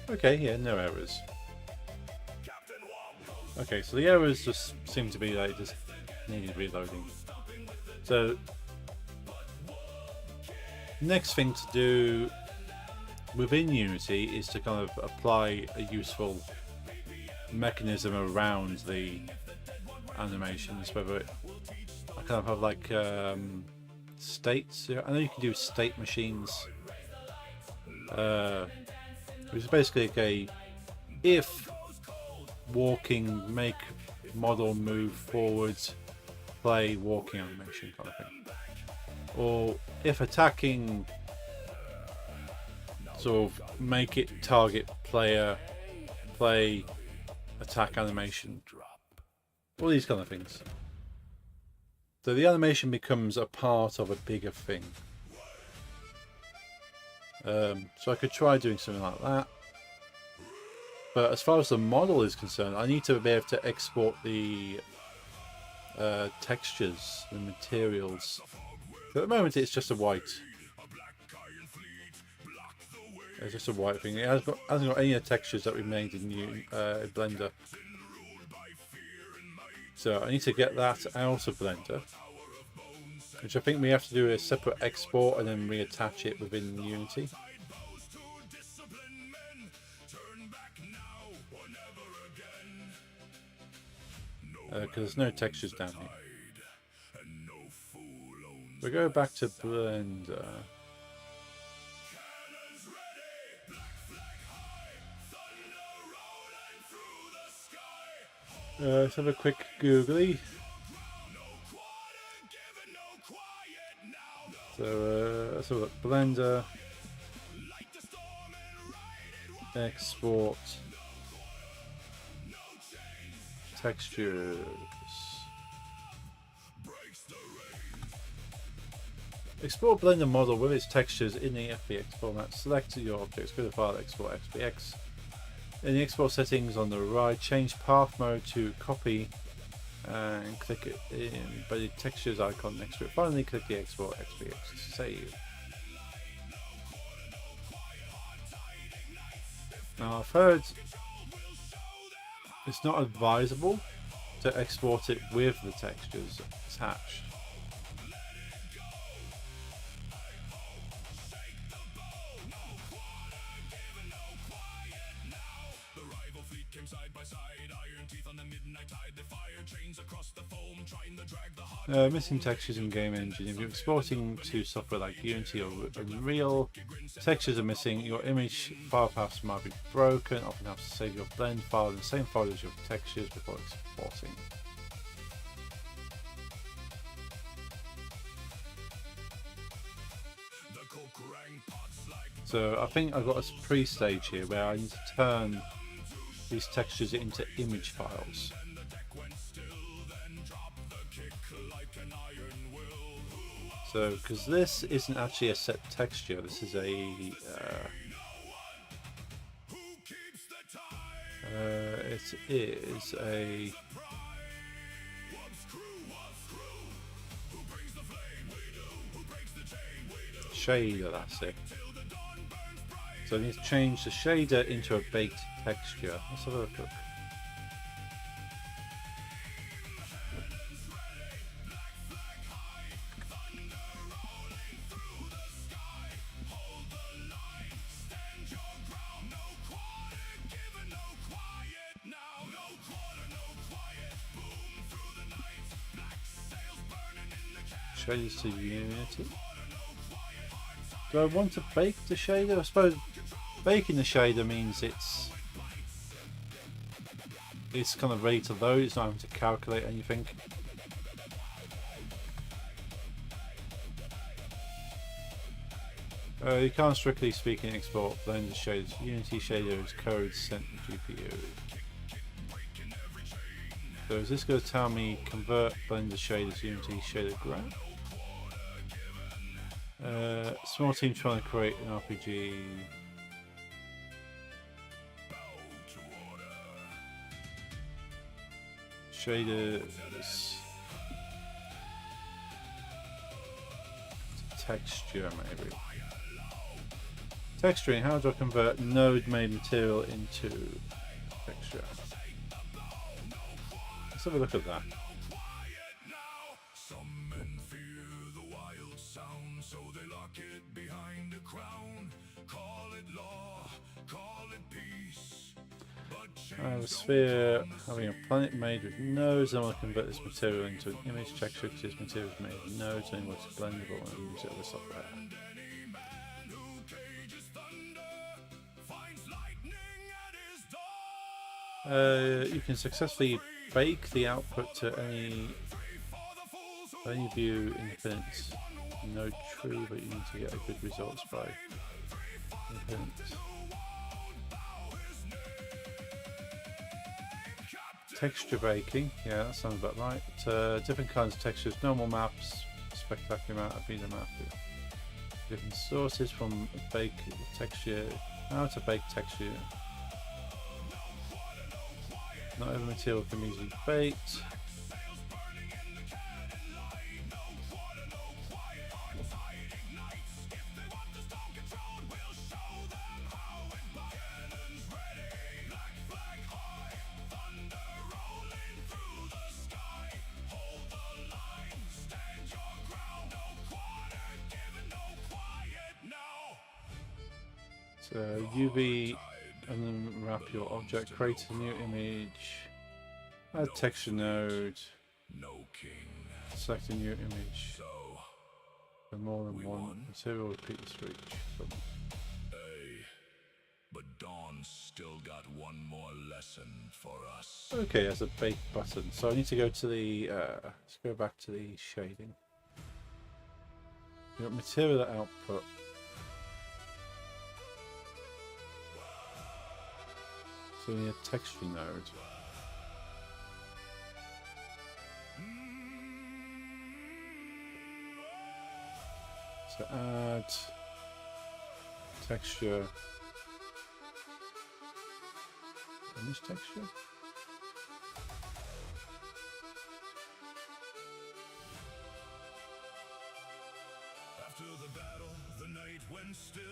Okay, yeah, no errors. Okay, so the errors just seem to be like just needed reloading. So next thing to do within Unity is to kind of apply a useful mechanism around the animations, whether I kind of have like states. I know you can do state machines, which is basically like if walking, make model move forwards, play walking animation kind of thing. Or if attacking, sort of make it target player, play attack animation. All these kind of things. So the animation becomes a part of a bigger thing. So I could try doing something like that. But as far as the model is concerned, I need to be able to export the textures, the materials. At the moment it's just a white. It's just a white thing. It hasn't got any of the textures that we made in Blender. So I need to get that out of Blender, which I think we have to do a separate export and then reattach it within Unity. Because there's no textures down here. We go back to Blender. Let's have a quick googly. So let's have a look. Blender, export, textures. Export Blender model with its textures in the FBX format. Select your objects. Go to File, Export FBX. In the export settings on the right, change path mode to copy and click it in by the textures icon next to it. Finally, click the Export FBX to save. Now, I've heard it's not advisable to export it with the textures attached. Missing textures in Game Engine. If you're exporting to software like Unity or Unreal, textures are missing. Your image file paths might be broken. Often have to save your blend file in the same folder as your textures before exporting. So I think I've got a pre-stage here where I need to turn these textures into image files. So, because this isn't actually a set texture, this is a it is a shader, that's it. So I need to change the shader into a baked texture. Let's have a look. Shaders to Unity. Do I want to bake the shader? I suppose baking the shader means it's kind of ready to load. It's not having to calculate anything. You can't strictly speaking export Blender shaders. Unity shader is code sent to GPU. So is this going to tell me convert Blender shaders to Unity shader graph? Small team trying to create an RPG. Shaders. Texture maybe. Texturing, how do I convert node made material into texture? Let's have a look at that. I have a sphere having a planet made with nodes, and I want to convert this material into an image texture because this material is made with nodes and it's blendable and use it with software. You can successfully bake the output to any view independent node true, but you need to get a good results by independent. Texture baking, yeah, that sounds about right. Different kinds of textures, normal maps, spectacular map, Avena map. Different sources from bake texture, how to bake texture. Not every material can be easily baked. So UV and then wrap your object, create a new image, add texture node, select a new image, for more than one material, repeat this for each. But Dawn's still got one more lesson for us. Okay, there's a bake button. So I need to go to the, let's go back to the shading. You got material output. So we need a texture node. So add texture. Image texture. After the battle, the night went still.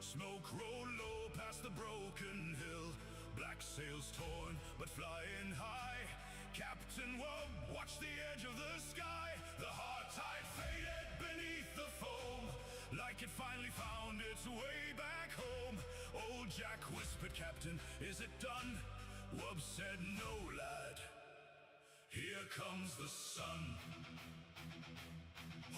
Smoke rolled low past the broken hill. Black sails torn, but flying high. Captain Wub watched the edge of the sky. The hard tide faded beneath the foam, like it finally found its way back home. Old Jack whispered, Captain, is it done? Wub said, no, lad. Here comes the sun.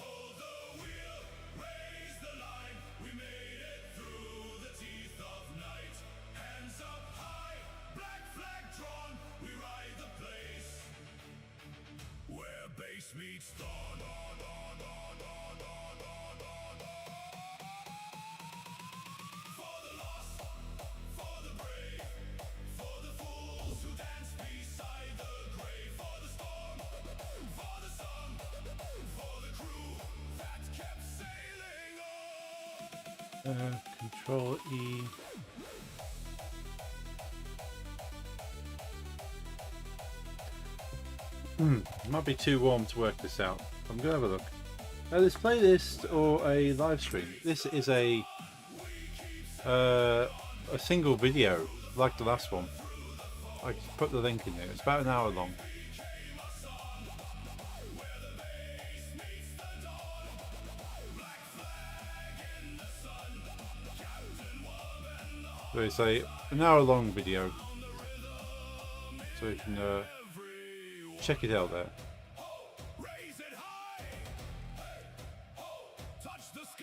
Hold the wheel, raise the line. We made it through the teeth of night. Hands up high, black flag drawn. We ride the place where base meets dawn. Control E. Might be too warm to work this out. I'm gonna have a look. This playlist or a live stream. This is a single video, like the last one. I put the link in there. It's about an hour long. So it's an hour long video, so you can check it out there.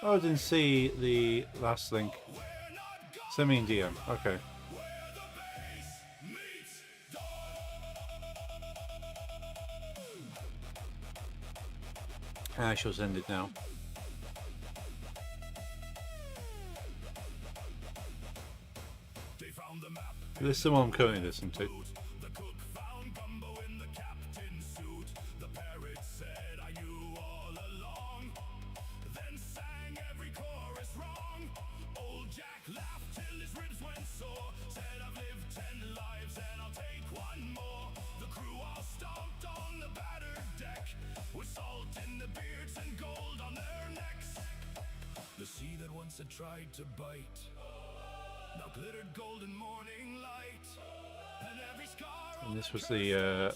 Oh, I didn't see the last link. Send me in DM. Okay. I shall send it now. This is the one I'm currently listening to. Tried to bite, now glittered golden morning light, and every scar And this was the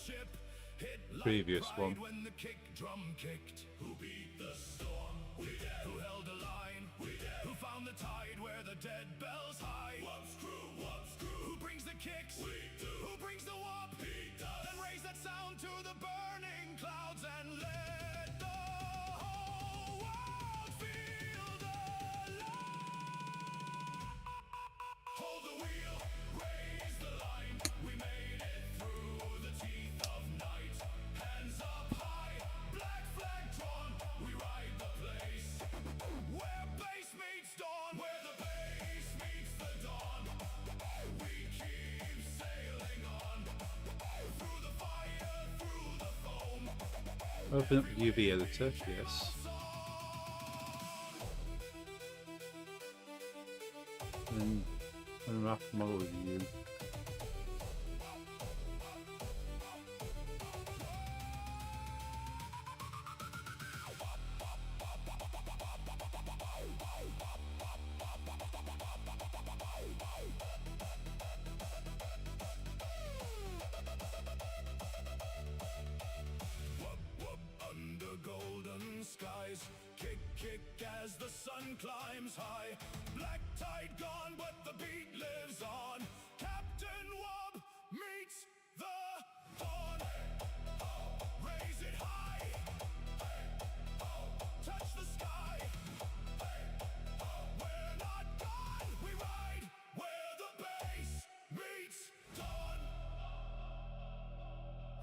previous one. when the kick drum kicked. Who beat the storm? We did. Who held the line? We did. Who found the tide where the dead bells high? What's crew? What's crew? Who brings the kicks? We do. Who brings the whoop? He does. Then raise that sound to the burning clouds and let the whole world feel the hold the wheel, raise the line. We made it through the teeth of night. Hands up high, black flag drawn. We ride the place where bass meets dawn. Where the bass meets the dawn. We keep sailing on through the fire, through the foam. Open up the UV editor. Yes. And then unwrap model view. Under golden skies, kick, kick as the sun climbs high. Black tide gone, but the beat lives on. Captain Wub meets the dawn. Raise it high, touch the sky. We're not gone, we ride where the bass meets dawn.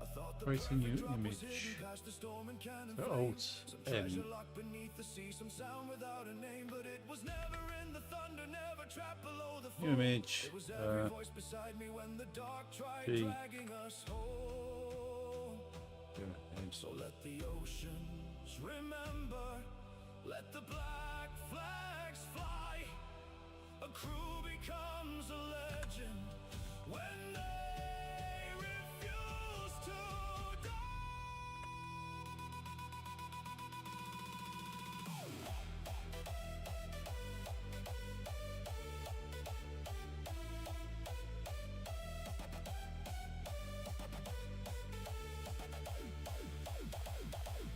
I thought the Creating new drop was image. hidden past the storm and cannon So flame. Alt Some N. treasure locked beneath the sea, some sound without a name, but it was never in the thunder, never trapped below the New foam. image. It was every voice beside me when the dark tried G. dragging us home. So let the oceans remember, let the black flags fly. A crew becomes a legend when they refuse to die.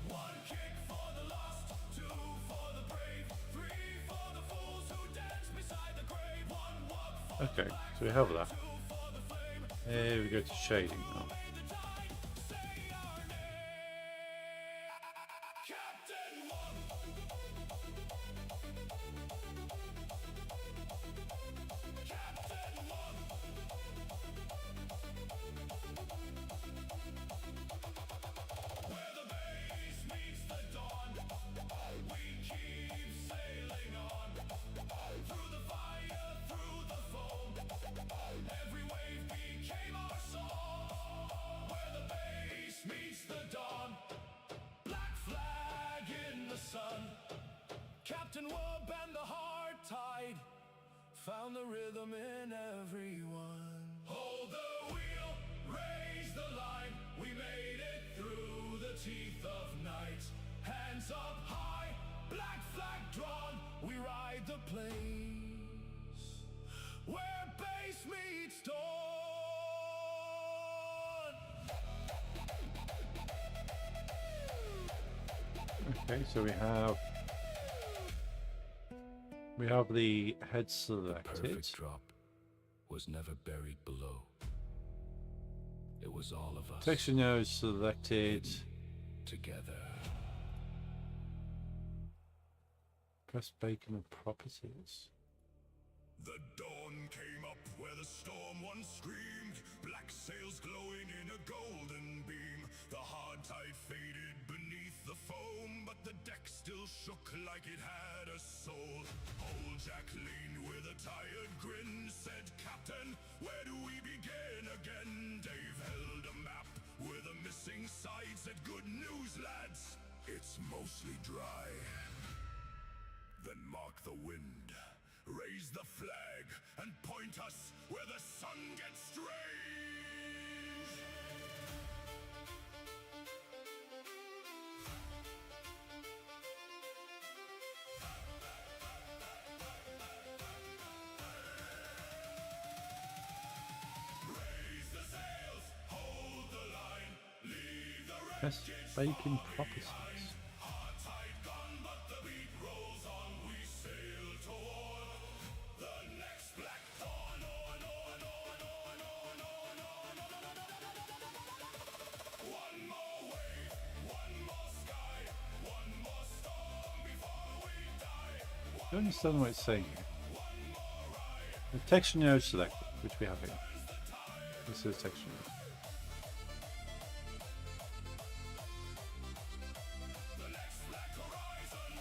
One kick for the lost, two for the brave, three for the fools who dance beside the grave. One walk for Okay, so we have that. two for the flame. Here we go to shading now. The tide, say our name. Captain Wub. Captain Wub. Where the bass meets the dawn, we keep sailing on through the fire, through the foam. Every wave became our song. Where the bass meets the dawn, black flag in the sun. Captain Wub and the hard tide, found the rhythm in everyone. Hold the wheel, raise the line, we made it through the teeth of night. Hands up high, black flag drawn, we ride the plains where base meets dawn. Okay, so we have the head selected. Perfect drop was never buried below. It was all of us Texture node selected. together. Press bacon and properties. The dawn came up where the storm once screamed, black sails glowing in a golden beam. The hard tide faded beneath the foam, but the deck still shook like it had a soul. Old Jack leaned with a tired grin, said, "Captain, where do we begin again?" Dave held a map with a missing side, said, "Good news, lads, it's mostly dry." Then mark the wind, raise the flag, and point us where the sun gets strange. Raise the sails, hold the line, leave the wreck. Press bacon properties. Hard tide gone, but the beat rolls on. We sail toward the next black dawn. One more wave, one more sky, one more storm before we die. I don't understand what it's saying here. The texture node selected, which we have here. This is texture node. The next black horizon.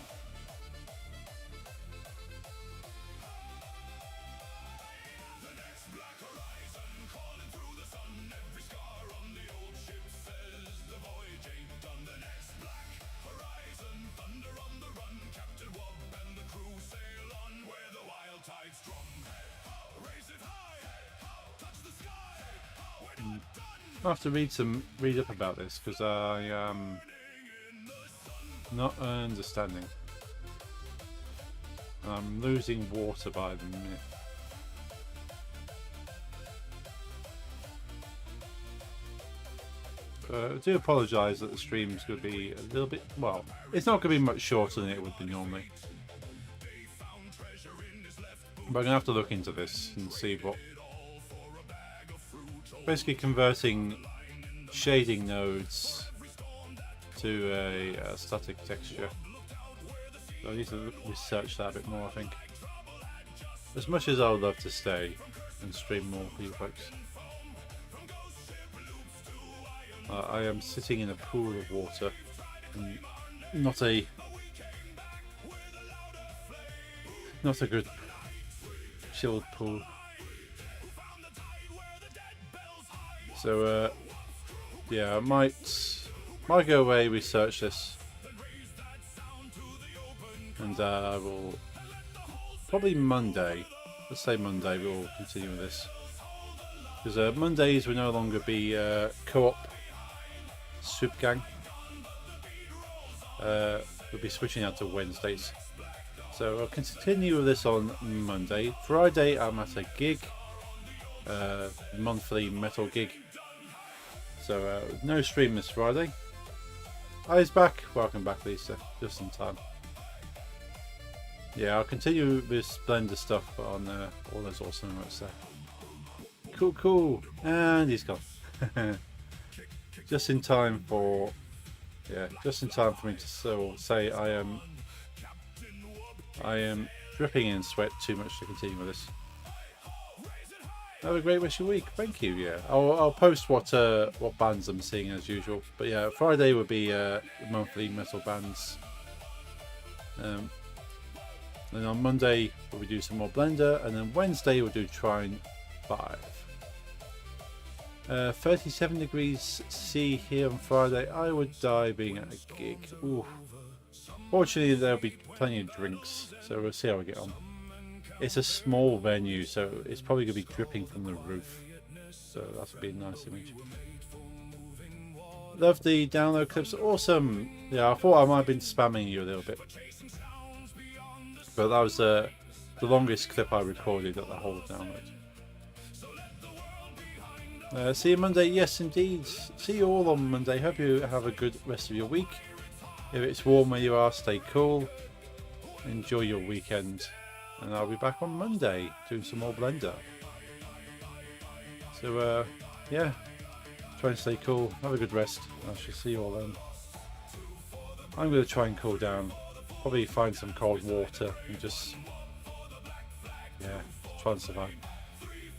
The next black horizon, calling through the sun. Every scar on the old ship says the voyage ain't done. The next black horizon, thunder on the run. Captain Wob and the crew sail on where the wild tides drum. Raise it high, touch the sky. We're not done. I have to read up about this because I am not understanding. I'm losing water by the minute. I do apologise that the stream's going to be a little bit, well, it's not going to be much shorter than it would be normally. But I'm going to have to look into this and see what... Basically converting shading nodes to a static texture. So I need to research that a bit more, I think. As much as I would love to stay and stream more for you folks. I am sitting in a pool of water, and not a good chilled pool. So yeah, I might go away, research this, and I will probably Monday. Let's say Monday we'll continue with this, because Mondays will no longer be co-op Soup Gang. We'll be switching out to Wednesdays. So I'll continue with this on Monday. Friday I'm at a gig, monthly metal gig. So no stream this Friday. Eyes back. Welcome back, Lisa. Just in time. Yeah, I'll continue this Blender stuff on all those awesome emotes there. Cool. And he's gone. Just in time for me to say I am dripping in sweat too much to continue with this. Have a great rest of your week. Thank you. Yeah, I'll post what bands I'm seeing as usual. But yeah, Friday will be monthly metal bands. Then on Monday we'll do some more Blender, and then Wednesday we'll do Trine 5. 37 degrees C here on Friday. I would die being at a gig. Ooh. Fortunately, there'll be plenty of drinks, so we'll see how we get on. It's a small venue, so it's probably going to be dripping from the roof. So that'll be a nice image. Love the download clips. Awesome. Yeah, I thought I might have been spamming you a little bit. But that was the longest clip I recorded at the whole download. See you Monday. Yes, indeed. See you all on Monday. Hope you have a good rest of your week. If it's warm where you are, stay cool. Enjoy your weekend. And I'll be back on Monday doing some more Blender. So, yeah. Try and stay cool. Have a good rest. I shall see you all then. I'm going to try and cool down. Probably find some cold water and just, yeah, try and survive.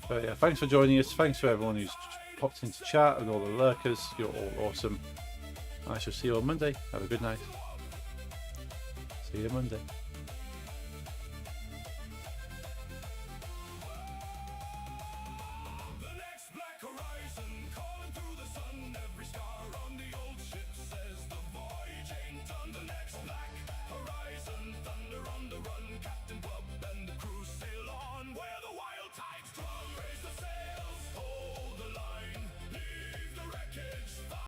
But yeah, thanks for joining us. Thanks for everyone who's popped into chat and all the lurkers. You're all awesome. I shall see you on Monday. Have a good night. See you Monday.